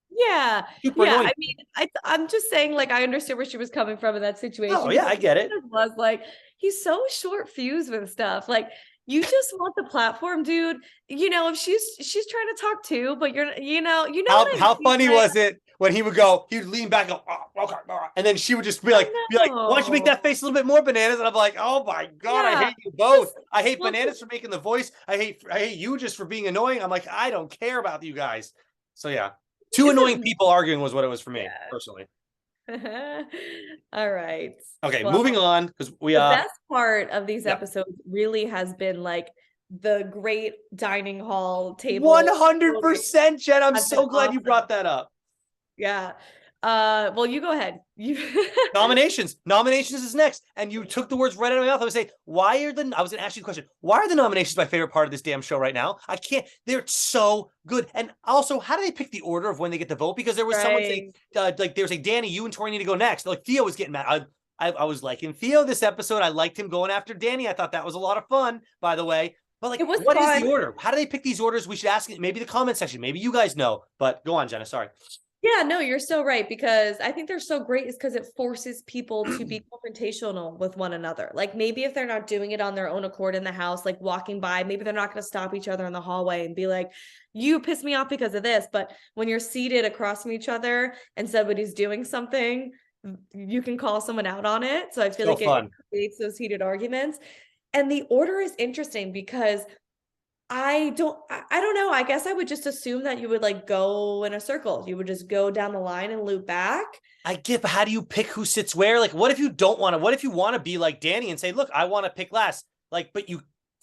Yeah. Super annoying. I mean, I'm just saying, like, I understand where she was coming from in that situation. Oh yeah, I get it. Was like, he's so short fused with stuff. Like, you just want the platform, dude. You know, if she's trying to talk too, but you know. How funny was it when he would lean back and go, oh, okay, all right. And then she would just be like, why don't you make that face a little bit more, Bananas? And I'm like, oh my God, I hate you both. I hate Bananas for making the voice. I hate you just for being annoying. I'm like, I don't care about you guys. So yeah, two annoying people arguing was what it was for me personally. All right. Okay, moving on because the best part of these episodes really has been like the great dining hall table. 100%, Jen. I'm so glad you brought that up. Yeah. Well, you go ahead. Nominations is next. And you took the words right out of my mouth. I was saying, I was gonna ask you the question. Why are the nominations my favorite part of this damn show right now? I can't, they're so good. And also, how do they pick the order of when they get to vote? Because there was someone saying, like, they were saying, Danny, you and Tori need to go next. Like, Theo was getting mad. I was liking Theo this episode. I liked him going after Danny. I thought that was a lot of fun, by the way. But like, what is the order? How do they pick these orders? We should ask maybe the comment section. Maybe you guys know. But go on, Jenna. Sorry. Yeah, no, you're so right, because I think they're so great is because it forces people to be confrontational with one another. Like maybe if they're not doing it on their own accord in the house, like walking by, maybe they're not going to stop each other in the hallway and be like, you pissed me off because of this. But when you're seated across from each other and somebody's doing something, you can call someone out on it. So I feel like it creates those heated arguments. And the order is interesting because I don't know. I guess I would just assume that you would like go in a circle. You would just go down the line and loop back. I get, but how do you pick who sits where? Like, what if you don't want to? What if you want to be like Danny and say, look, I want to pick last? Like, but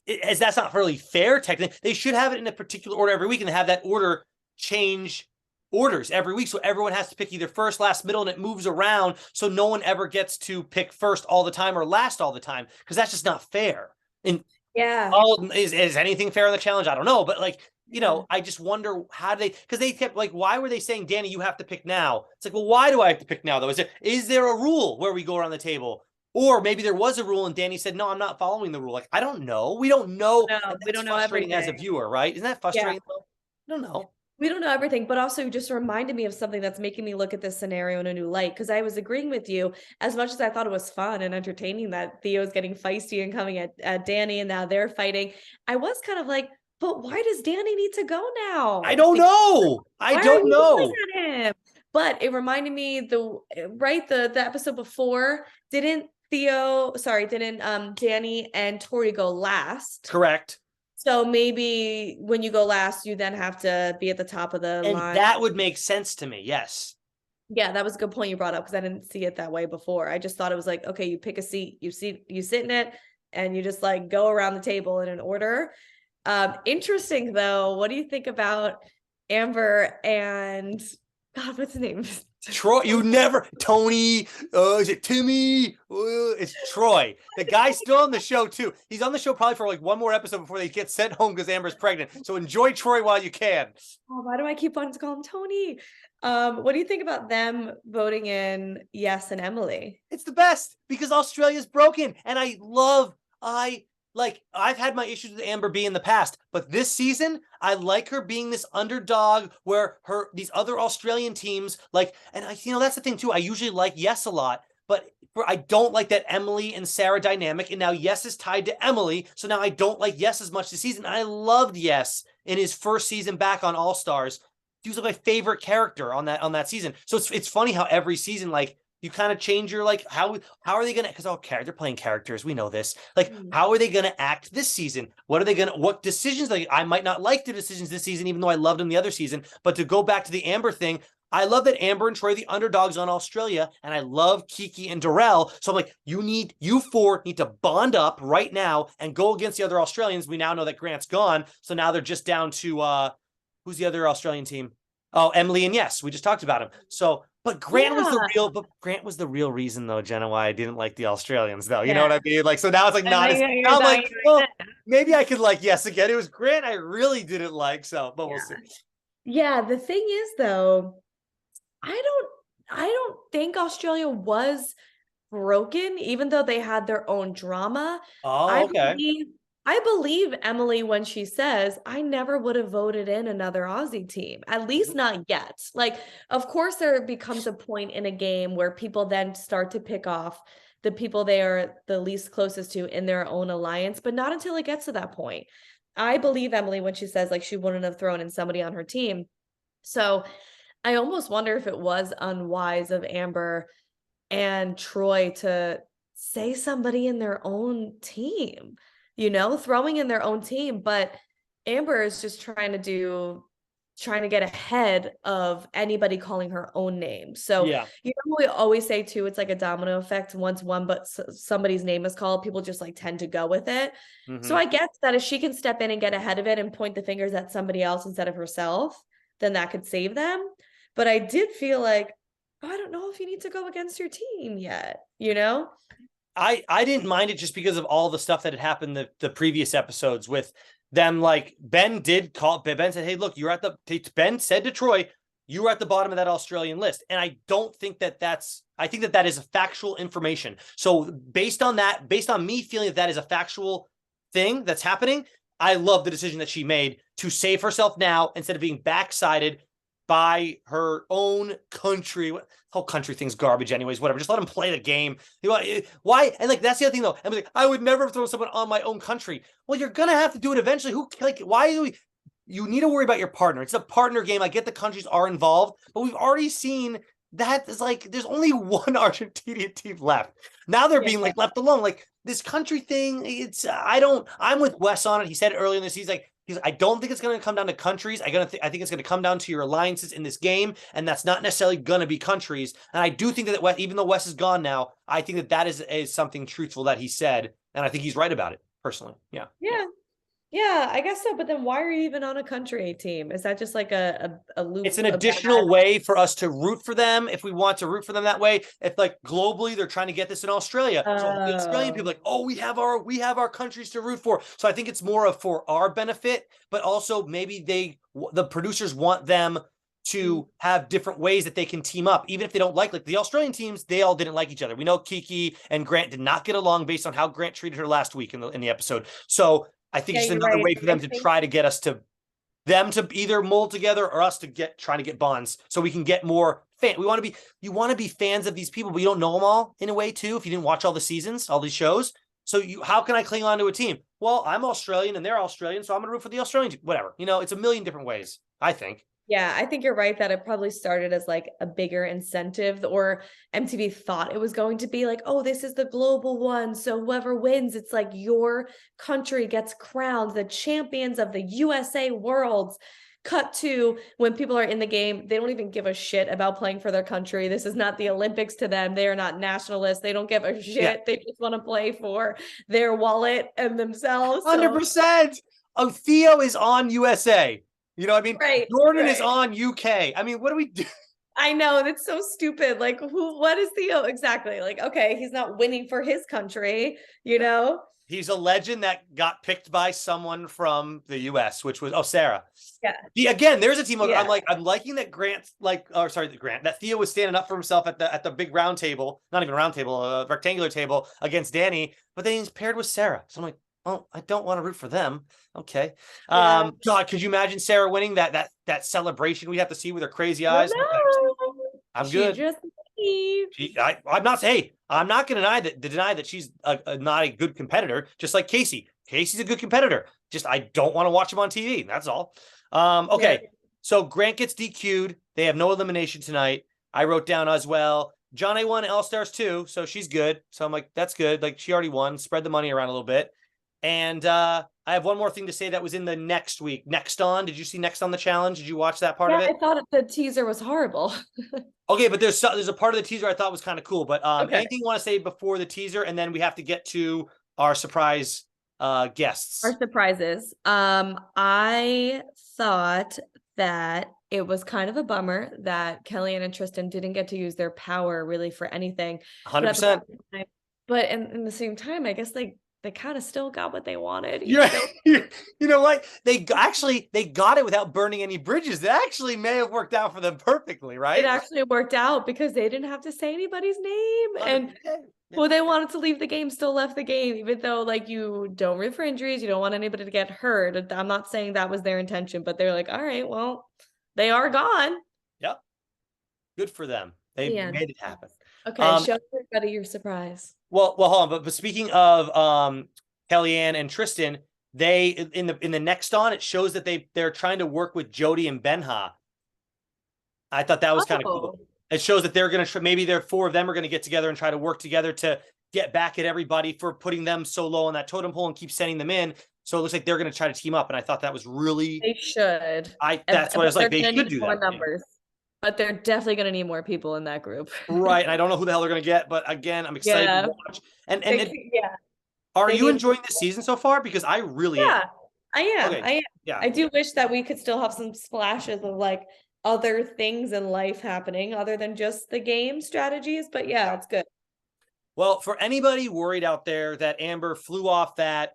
that's not really fair, technically. They should have it in a particular order every week and have that order change orders every week. So everyone has to pick either first, last, middle, and it moves around. So no one ever gets to pick first all the time or last all the time, because that's just not fair. And yeah. Is anything fair in the challenge? I don't know. But like, you know, I just wonder how because they kept like, why were they saying, Danny, you have to pick now? It's like, well, why do I have to pick now though? Is there a rule where we go around the table? Or maybe there was a rule and Danny said, no, I'm not following the rule. Like, I don't know. We don't know. No, we don't know everything as a viewer, right? Isn't that frustrating? Yeah. I don't know. We don't know everything, but also you just reminded me of something that's making me look at this scenario in a new light. Because I was agreeing with you, as much as I thought it was fun and entertaining that Theo's getting feisty and coming at Danny and now they're fighting. I was kind of like, but why does Danny need to go now? I don't know. I don't know. But it reminded me the episode before, didn't Danny and Tori go last? Correct. So maybe when you go last, you then have to be at the top of the line. That would make sense to me. Yes. Yeah, that was a good point you brought up because I didn't see it that way before. I just thought it was like, okay, you pick a seat, you sit in it, and you just like go around the table in an order. Interesting though. What do you think about Amber and God, what's his name? Troy, you never, Tony, is it Timmy? It's Troy. The guy's still on the show too. He's on the show probably for like one more episode before they get sent home because Amber's pregnant. So enjoy Troy while you can. Oh, why do I keep wanting to call him Tony? What do you think about them voting in Yes and Emily? It's the best because Australia's broken. And I've had my issues with Amber B in the past, but this season, I like her being this underdog where these other Australian teams and that's the thing too. I usually like Yes a lot, but I don't like that Emily and Sarah dynamic. And now Yes is tied to Emily. So now I don't like Yes as much this season. I loved Yes in his first season back on All Stars. He was like my favorite character on that season. So it's funny how every season, you kind of change your how are they gonna, because they're playing characters, we know this, how are they gonna act this season, what decisions, I might not like the decisions this season even though I loved them the other season. But to go back to the Amber thing, I love that Amber and Troy are the underdogs on Australia, and I love Kiki and Darrell. So I'm like, you four need to bond up right now and go against the other Australians. We now know that Grant's gone, so now they're just down to who's the other Australian team? Oh, Emily and Yes, we just talked about him. So, but Grant was the real reason though, Jenna, why I didn't like the Australians though. You know what I mean? So now it's like not as, now I'm like, well, maybe I could like Yes again. It was Grant I really didn't like. So, but we'll see. Yeah, the thing is though, I don't think Australia was broken, even though they had their own drama. Oh, okay. I believe Emily when she says, I never would have voted in another Aussie team, at least not yet. Of course, there becomes a point in a game where people then start to pick off the people they are the least closest to in their own alliance, but not until it gets to that point. I believe Emily when she says she wouldn't have thrown in somebody on her team. So I almost wonder if it was unwise of Amber and Troy to say somebody in their own team, throwing in their own team. But Amber is just trying to get ahead of anybody calling her own name. So, yeah, we always say too, it's like a domino effect. Once somebody's name is called, people just tend to go with it. Mm-hmm. So I guess that if she can step in and get ahead of it and point the fingers at somebody else instead of herself, then that could save them. But I did feel like, I don't know if you need to go against your team yet, I didn't mind it just because of all the stuff that had happened the previous episodes with them. Ben said, hey, look, Ben said to Troy, you were at the bottom of that Australian list. And I don't think I think that is a factual information. So based on me feeling that is a factual thing that's happening, I love the decision that she made to save herself now instead of being backsided by her own country. Whole country thing's garbage anyways, whatever. Just let them play the game. Why? And that's the other thing though. I'm I would never throw someone on my own country. Well, you're going to have to do it eventually. Why do you need to worry about your partner? It's a partner game. I get the countries are involved, but we've already seen that is there's only one Argentinian team left. Now they're being left alone. This country thing, I'm with Wes on it. He said it earlier in this. He's I don't think it's going to come down to countries. I think it's going to come down to your alliances in this game, and that's not necessarily going to be countries. And I do think that even though Wes is gone now, I think that is something truthful that he said, and I think he's right about it personally. Yeah, I guess so. But then why are you even on a country team? Is that just a loop? It's an additional way for us to root for them if we want to root for them that way. If globally they're trying to get this in Australia. So the Australian people we have our countries to root for. So I think it's more for our benefit, but also maybe the producers want them to have different ways that they can team up, even if they don't like the Australian teams. They all didn't like each other. We know Kiki and Grant did not get along based on how Grant treated her last week in the episode. So I think it's another way for them to try to get us to either mold together or us to trying to get bonds so we can get more you want to be fans of these people, but you don't know them all in a way too. If you didn't watch all the seasons, all these shows. So how can I cling on to a team? Well, I'm Australian and they're Australian, so I'm going to root for the Australian team. Whatever. It's a million different ways, I think. Yeah, I think you're right that it probably started as a bigger incentive, or MTV thought it was going to be oh, this is the global one. So whoever wins, it's your country gets crowned the champions of the USA Worlds cut to when people are in the game, they don't even give a shit about playing for their country. This is not the Olympics to them. They are not nationalists. They don't give a shit. Yeah. They just want to play for their wallet and themselves. 100%. Oh, Theo is on USA. You know what I mean? Right. Jordan is on UK. I mean, what do we do? I know, that's so stupid. Like, what is Theo exactly? Like, okay, he's not winning for his country, you know? He's a legend that got picked by someone from the US, which was Sarah. Yeah. Again, there's a team. Yeah. I'm liking that that Theo was standing up for himself at the big round table, not even round table, a rectangular table against Danny, but then he's paired with Sarah. So I'm like, oh, I don't want to root for them. Okay. Yeah. God, could you imagine Sarah winning that celebration we have to see with her crazy eyes? No. I'm good. I'm not going to deny that she's not a good competitor, just like Casey. Casey's a good competitor. Just I don't want to watch him on TV. That's all. Okay. Yeah. So Grant gets DQ'd. They have no elimination tonight. I wrote down as well. John A won All-Stars too, so she's good. So I'm like, that's good. Like she already won. Spread the money around a little bit. And I have one more thing to say that was in the next week. Next On. Did you see Next On the challenge? Did you watch that part of it? I thought the teaser was horrible. Okay, but there's a part of the teaser I thought was kind of cool. But anything you want to say before the teaser, and then we have to get to our surprise guests. Our surprises. I thought that it was kind of a bummer that Kellyanne and Tristan didn't get to use their power really for anything. 100%. But in the same time, I guess they kind of still got what they wanted. You know what? They got it without burning any bridges. It actually may have worked out for them perfectly, right? It actually worked out because they didn't have to say anybody's name. And well, they wanted to leave the game, still left the game, even though like you don't root for injuries, you don't want anybody to get hurt. I'm not saying that was their intention, but they're like, all right, well, they are gone. Yep. Good for them. They made it happen. Okay, show everybody your surprise. Well, hold on. But speaking of Kellyanne and Tristan, they in the Next On, it shows that they're trying to work with Jody and Benha. I thought that was kind of cool. It shows that they're going to maybe they're four of them are going to get together and try to work together to get back at everybody for putting them so low on that totem pole and keep sending them in. So it looks like they're going to try to team up, and I thought that was really. They should. That's what I was like. They should do that. Numbers. But they're definitely going to need more people in that group. Right. And I don't know who the hell they're going to get, but again, I'm excited to watch. And are you enjoying this season so far? Because I really am. I am. Okay. I am. Yeah. I do wish that we could still have some splashes of like other things in life happening other than just the game strategies. But yeah, it's good. Well, for anybody worried out there that Amber flew off that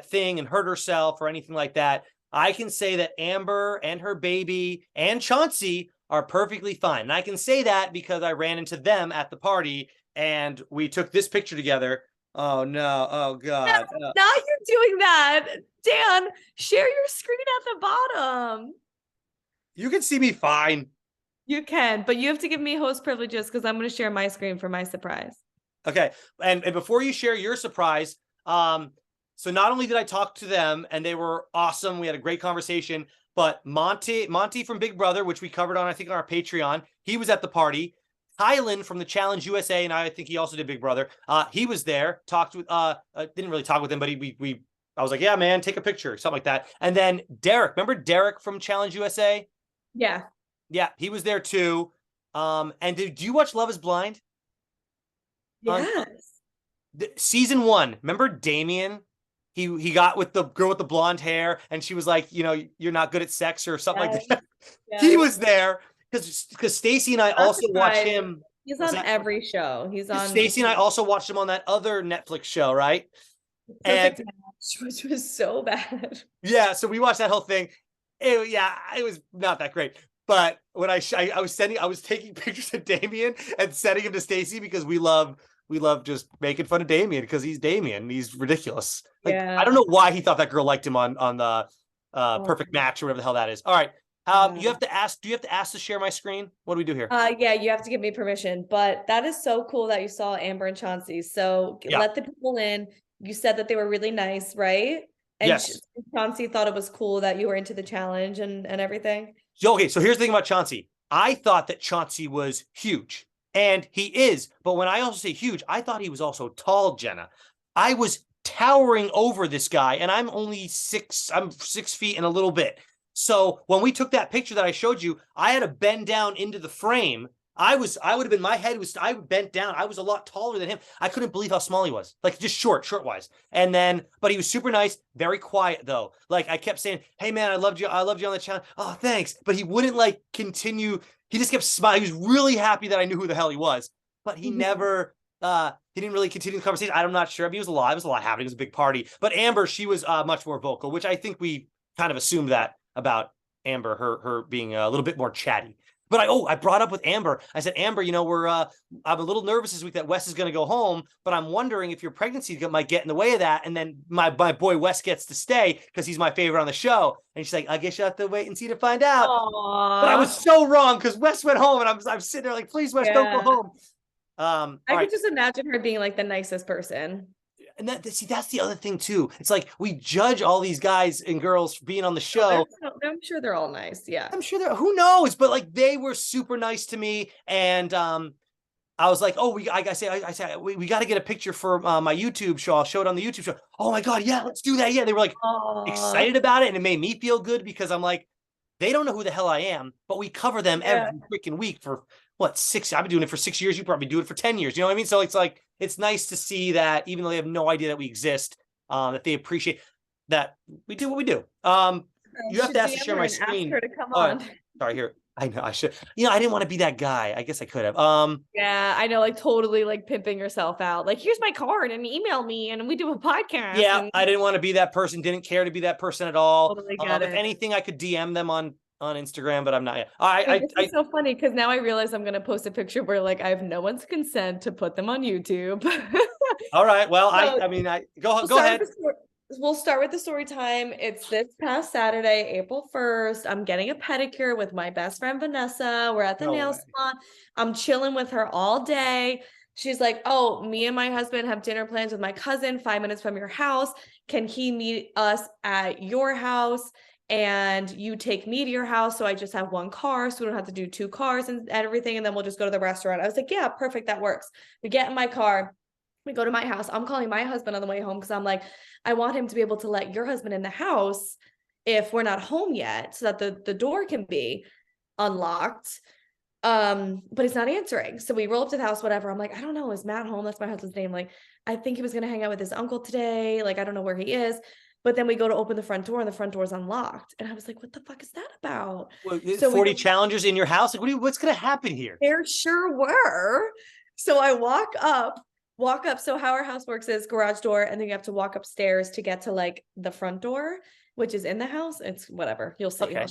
thing and hurt herself or anything like that, I can say that Amber and her baby and Chauncey are perfectly fine. And I can say that because I ran into them at the party and we took this picture together. Oh no. Oh God. No, now you're doing that. Dan, share your screen at the bottom. You can see me fine. You can, but you have to give me host privileges because I'm going to share my screen for my surprise. Okay. And before you share your surprise, so not only did I talk to them and they were awesome, we had a great conversation, but Monty from Big Brother, which we covered on, I think, on our Patreon, he was at the party. Kylan from the Challenge USA, and I think he also did Big Brother. He was there, talked with, didn't really talk with him, but I was like, yeah, man, take a picture, something like that. And then Derek, remember Derek from Challenge USA? Yeah. Yeah, he was there too. And do you watch Love is Blind? Yes. Season 1, remember Damien? He got with the girl with the blonde hair, and she was like, you're not good at sex or something like that. Yes. He was there because Stacey and I also watch him. He's on every show. He's on. Stacey and I also watched him on that other Netflix show, right? Perfect Match, which was so bad. Yeah, so we watched that whole thing. It was not that great. But when I was taking pictures of Damien and sending him to Stacey because we love just making fun of Damien because he's Damien. He's ridiculous. Like, yeah. I don't know why he thought that girl liked him on the Perfect Match or whatever the hell that is. All right. You have to ask. Do you have to ask to share my screen? What do we do here? Yeah, you have to give me permission. But that is so cool that you saw Amber and Chauncey. So let the people in. You said that they were really nice, right? And yes. Chauncey thought it was cool that you were into the challenge and everything. Okay, so here's the thing about Chauncey. I thought that Chauncey was huge. And he is. But when I also say huge, I thought he was also tall, Jenna. I was towering over this guy, and I'm only 6 feet and a little bit. So when we took that picture that I showed you, I had to bend down into the frame. I would have been, my head was, I bent down. I was a lot taller than him. I couldn't believe how small he was, like just short wise. And then, but he was super nice, very quiet though. Like I kept saying, hey man, I loved you on the channel. Oh, thanks. But he wouldn't like continue. He just kept smiling. He was really happy that I knew who the hell he was, but he never, he didn't really continue the conversation. I'm not sure. I mean, it was a lot happening. It was a big party. But Amber, she was much more vocal, which I think we kind of assumed that about Amber, her being a little bit more chatty. But I brought up with Amber. I said, Amber, you know, I'm a little nervous this week that Wes is going to go home, but I'm wondering if your pregnancy might get in the way of that. And then my boy Wes gets to stay because he's my favorite on the show. And she's like, I guess you have to wait and see to find out. Aww. But I was so wrong because Wes went home, and I'm sitting there like, please, Wes, don't go home. I could just imagine her being like the nicest person. And that's the other thing too. It's like we judge all these guys and girls for being on the show. I'm sure they're all nice. Yeah, I'm sure who knows, but like they were super nice to me. And I was like, oh, I say we got to get a picture for my YouTube show. I'll show it on the YouTube show. Oh my God, yeah, let's do that. Yeah, they were like excited about it, and it made me feel good because I'm like, they don't know who the hell I am, but we cover them every freaking week for what, 6? I've been doing it for 6 years. You probably do it for 10 years. You know what I mean? So it's like, it's nice to see that even though they have no idea that we exist, that they appreciate that we do what we do. You have to ask to share my screen. Ask her to come on. Sorry, here. I know I should. You know, I didn't want to be that guy. I guess I could have. Yeah, I know, like totally like pimping yourself out. Like, here's my card and email me and we do a podcast. Yeah, I didn't want to be that person. Didn't care to be that person at all. Totally get it. If anything, I could DM them on Instagram, but I'm not yet. It's so funny because now I realize I'm gonna post a picture where like I have no one's consent to put them on YouTube. All right. Well, so, go ahead. We'll start with the story time. It's this past Saturday, April 1st. I'm getting a pedicure with my best friend Vanessa. We're at the nail salon. I'm chilling with her all day. She's like, oh, me and my husband have dinner plans with my cousin 5 minutes from your house. Can he meet us at your house? And you take me to your house, so I just have one car, so we don't have to do 2 cars and everything, and then we'll just go to the restaurant. I was like, yeah, perfect, that works. We get in my car, we go to my house. I'm calling my husband on the way home because I'm like, I want him to be able to let your husband in the house if we're not home yet, so that the door can be unlocked. But he's not answering. So we roll up to the house, whatever. I'm like, I don't know, is Matt home? That's my husband's name. Like, I think he was gonna hang out with his uncle today. Like, I don't know where he is. But then we go to open the front door and the front door is unlocked. And I was like, what the fuck is that about? Well, so 40 challengers in your house? Like, what's going to happen here? There sure were. So I walk up. So how our house works is garage door. And then you have to walk upstairs to get to like the front door, which is in the house. It's whatever. You'll see. Okay.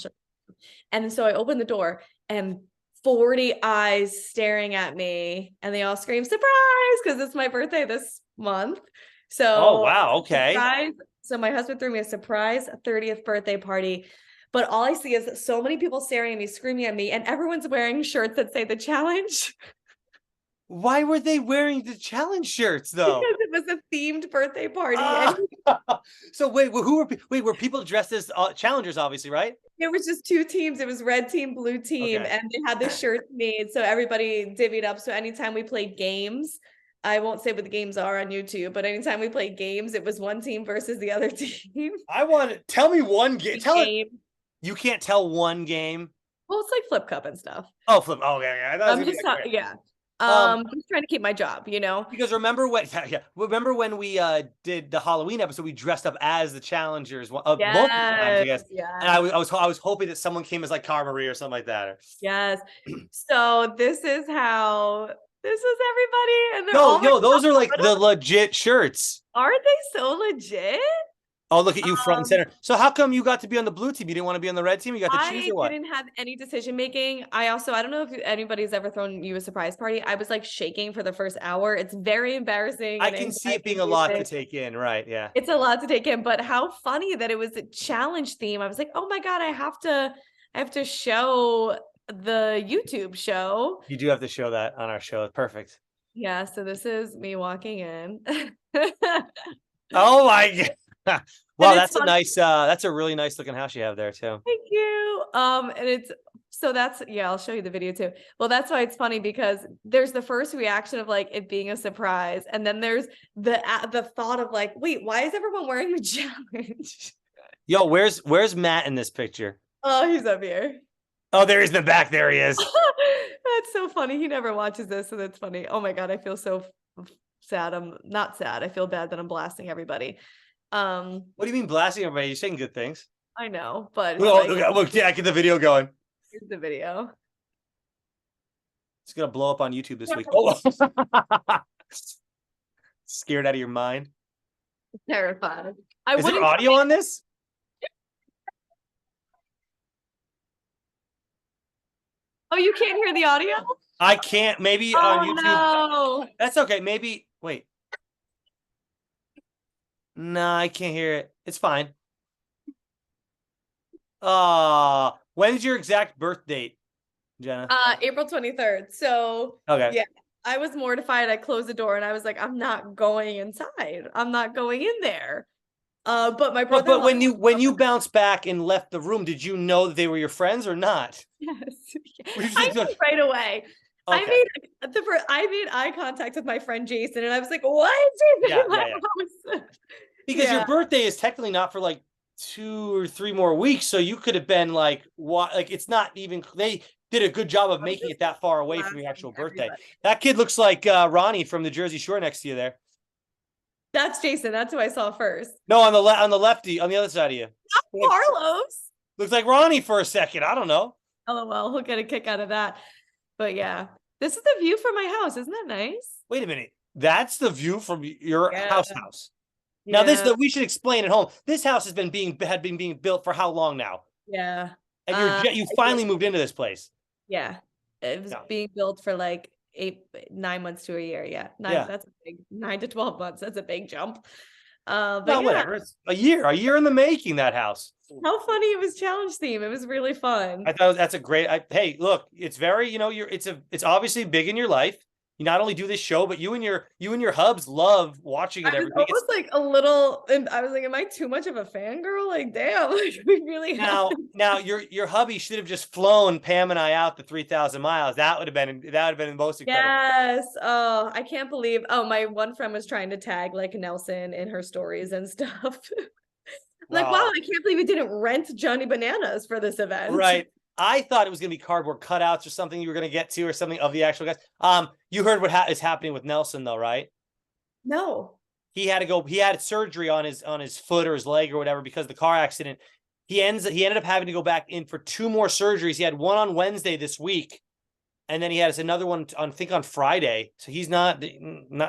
And so I open the door and 40 eyes staring at me. And they all scream, surprise, because it's my birthday this month. So, oh, wow. Okay. Surprise. So my husband threw me a surprise 30th birthday party, but all I see is so many people staring at me, screaming at me, and everyone's wearing shirts that say the challenge. Why were they wearing the challenge shirts though? Because it was a themed birthday party. So wait, were people dressed as challengers, obviously, right? It was just 2 teams. It was red team, blue team, and they had the shirts made. So everybody divvied up. So anytime we played games, I won't say what the games are on YouTube, but anytime we played games, it was one team versus the other team. Tell me one game. You can't tell one game. Well, it's like Flip Cup and stuff. Oh, Flip. Oh, yeah. I'm just I'm trying to keep my job, you know. Because remember when we did the Halloween episode, we dressed up as the challengers multiple times, I guess. Yeah. And I was hoping that someone came as like Cara Marie or something like that. Yes. So this is everybody, and those are like the legit shirts. Aren't they so legit? Oh, look at you front and center. So how come you got to be on the blue team? You didn't want to be on the red team? You got to choose or what? I didn't have any decision making. I don't know if anybody's ever thrown you a surprise party. I was like shaking for the first hour. It's very embarrassing. I can see it being a lot to take in, right? Yeah. It's a lot to take in, but how funny that it was a challenge theme. I was like, oh my God, I have to show the YouTube show. You do have to show that on our show. Perfect. Yeah, so this is me walking in. Oh my God. Well, that's a really nice looking house you have there too. Thank you. I'll show you the video too. Well, that's why it's funny because there's the first reaction of like it being a surprise, and then there's the thought of like, wait, why is everyone wearing the challenge? Yo, where's Matt in this picture? Oh, he's up here. Oh, there he is in the back. There he is. That's so funny. He never watches this, so that's funny. Oh my God, I feel so sad. I'm not sad. I feel bad that I'm blasting everybody. What do you mean blasting everybody? You're saying good things. I know, but it's Look, like, look, yeah, get the video going. here's the video. It's gonna blow up on YouTube this week. Oh, scared out of your mind. Terrified. Is there audio on this? Oh, you can't hear the audio? I can't. Maybe on YouTube. No. That's okay. Maybe. Wait. No, I can't hear it. It's fine. When's your exact birth date, Jenna? April 23rd. So Okay. yeah, I was mortified. I closed the door and I was like, I'm not going inside. I'm not going in there. But my brother. But when you bounced back and left the room, did you know that they were your friends or not? Yes. I knew right away. Okay. I made eye contact with my friend Jason, and I was like, "What is Jason in my house?" Because your birthday is technically not for like 2 or 3 more weeks, so you could have been like, what? Like, it's not even. They did a good job of making it that far away from your actual birthday. That kid looks like Ronnie from the Jersey Shore next to you there. That's Jason. That's who I saw first. No, on the lefty, on the other side of you. Not Carlos. Looks like Ronnie for a second. I don't know. LOL. He'll get a kick out of that. But yeah, this is the view from my house. Isn't that nice? Wait a minute. That's the view from your house. Yeah. Now we should explain at home. This house had been being built for how long now? Yeah. And you finally moved into this place. Yeah. It was being built for like 9 months to a year. Yeah. That's a big 9 to 12 months. That's a big jump. But well, whatever. It's a year in the making, that house. How funny. It was challenge theme. It was really fun. I thought that's a great, hey, look, it's very, it's obviously big in your life. You not only do this show, but you and your hubs love watching it every week. It was like a little, and I was like, am I too much of a fangirl? Like, damn, like we really now your hubby should have just flown Pam and I out the 3,000 miles. That would have been the most incredible. Yes. Oh, I can't believe. Oh, my one friend was trying to tag like Nelson in her stories and stuff. Like, wow, I can't believe you didn't rent Johnny Bananas for this event. Right. I thought it was going to be cardboard cutouts or something you were going to get to, or something of the actual guys. You heard what is happening with Nelson though, right? No. He had surgery on his foot or his leg or whatever because of the car accident. He ended up having to go back in for 2 more surgeries. He had one on Wednesday this week, and then he has another one on Friday. So he's not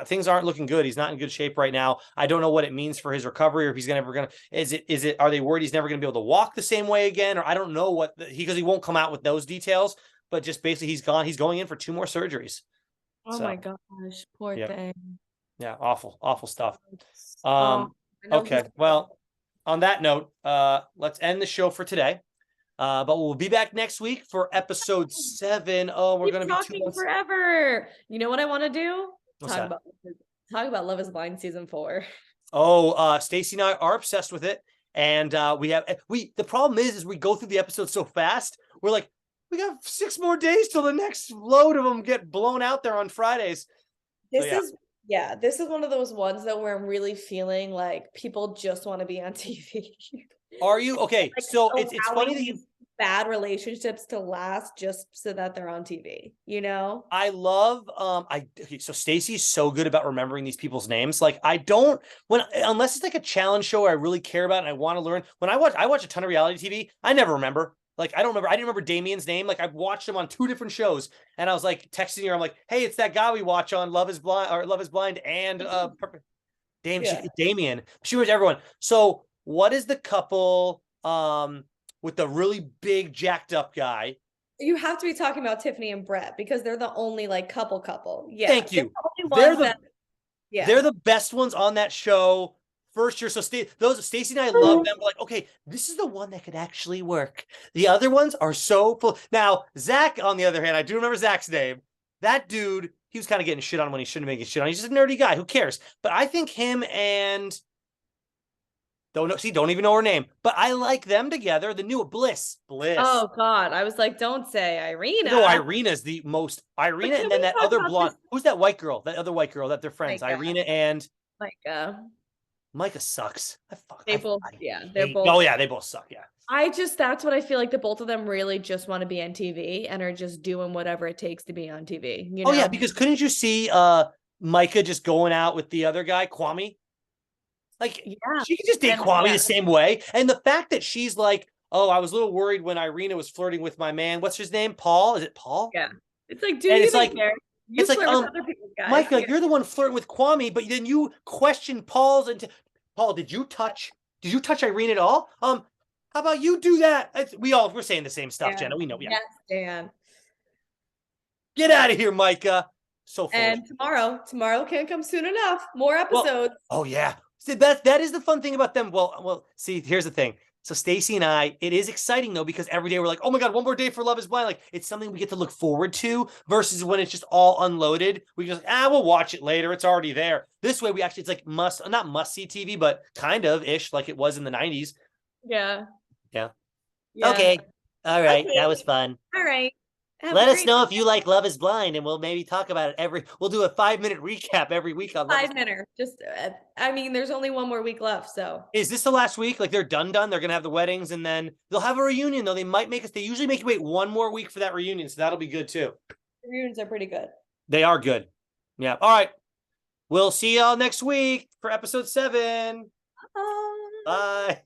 things aren't looking good. He's not in good shape right now. I don't know what it means for his recovery, or if he's are they worried he's never going to be able to walk the same way again? Or I don't know because he won't come out with those details, but just basically he's going in for 2 more surgeries. Oh my gosh, poor thing. Yeah. Awful stuff. Okay. Well, on that note, let's end the show for today. But we'll be back next week for episode 7. Oh, we're going to be talking forever. You know what I want to do? What's talk about Love is Blind season 4. Oh, Stacey and I are obsessed with it. And the problem is we go through the episodes so fast. We're like, we got 6 more days till the next load of them get blown out there on Fridays. This is one of those ones that where I'm really feeling like people just want to be on TV. Are you? Okay. Like, so it's funny that bad relationships to last just so that they're on TV, I love so Stacey's so good about remembering these people's names. Like unless it's like a challenge show I really care about and I want to learn. When I watch a ton of reality TV, I never remember. Like, I didn't remember Damien's name. Like, I've watched him on 2 different shows, and I was like texting her. I'm like, hey, it's that guy we watch on Love is Blind and Damien. She was everyone. So what is the couple with the really big jacked up guy? You have to be talking about Tiffany and Brett because they're the only like couple. Yeah. Thank you. They're the best ones on that show. First year, so Stacey and I love them. We're like, okay, this is the one that could actually work. The other ones are so full. Now, Zach, on the other hand, I do remember Zach's name. That dude, he was kind of getting shit on when he shouldn't have been getting shit on. He's just a nerdy guy. Who cares? But I think him and don't even know her name. But I like them together. The new Bliss. Oh God, I was like, don't say Irina. No, Irina's the most. Irina, and then that other blonde. Who's that white girl? That other white girl that they're friends. Irina and Micah. Micah sucks. They both, they're hate, both. oh yeah, they both suck. Yeah. That's what I feel like, the both of them really just want to be on TV and are just doing whatever it takes to be on TV, you know? Oh yeah, because couldn't you see Micah just going out with the other guy, Kwame? Like, Yeah. she could just date And Kwame yeah. the same way. And the fact that she's like, oh, I was a little worried when Irina was flirting with my man. What's his name? Paul? Is it Paul? Yeah. It's like, do And you it's even like, care? You flirt with other people's guys. Micah, you're the one flirting with Kwame, but then you question Paul's. And Paul, did you touch Irene at all? How about you do that? We're saying the same stuff, Jenna. We know. Yeah. Yes, Dan. Get out of here, Micah. So foolish. And tomorrow can't come soon enough. More episodes. Oh yeah. See, that is the fun thing about them. Well, see, here's the thing. So Stacey and I, it is exciting though, because every day we're like, oh my God, one more day for Love is Blind. Like, it's something we get to look forward to, versus when it's just all unloaded. We just, we'll watch it later. It's already there. This way we actually, it's like not must see TV, but kind of ish, like it was in the 90s. Yeah. Yeah. Okay. All right. Okay. That was fun. All right. Let us know if you like Love is Blind, and we'll maybe talk about it we'll do a 5-minute recap every week on 5-minute. Just, I mean, there's only one more week left, so. Is this the last week? Like, they're done? They're going to have the weddings, and then they'll have a reunion, though. They usually make you wait one more week for that reunion, so that'll be good, too. The reunions are pretty good. They are good. Yeah. All right. We'll see y'all next week for episode 7. Bye. Bye.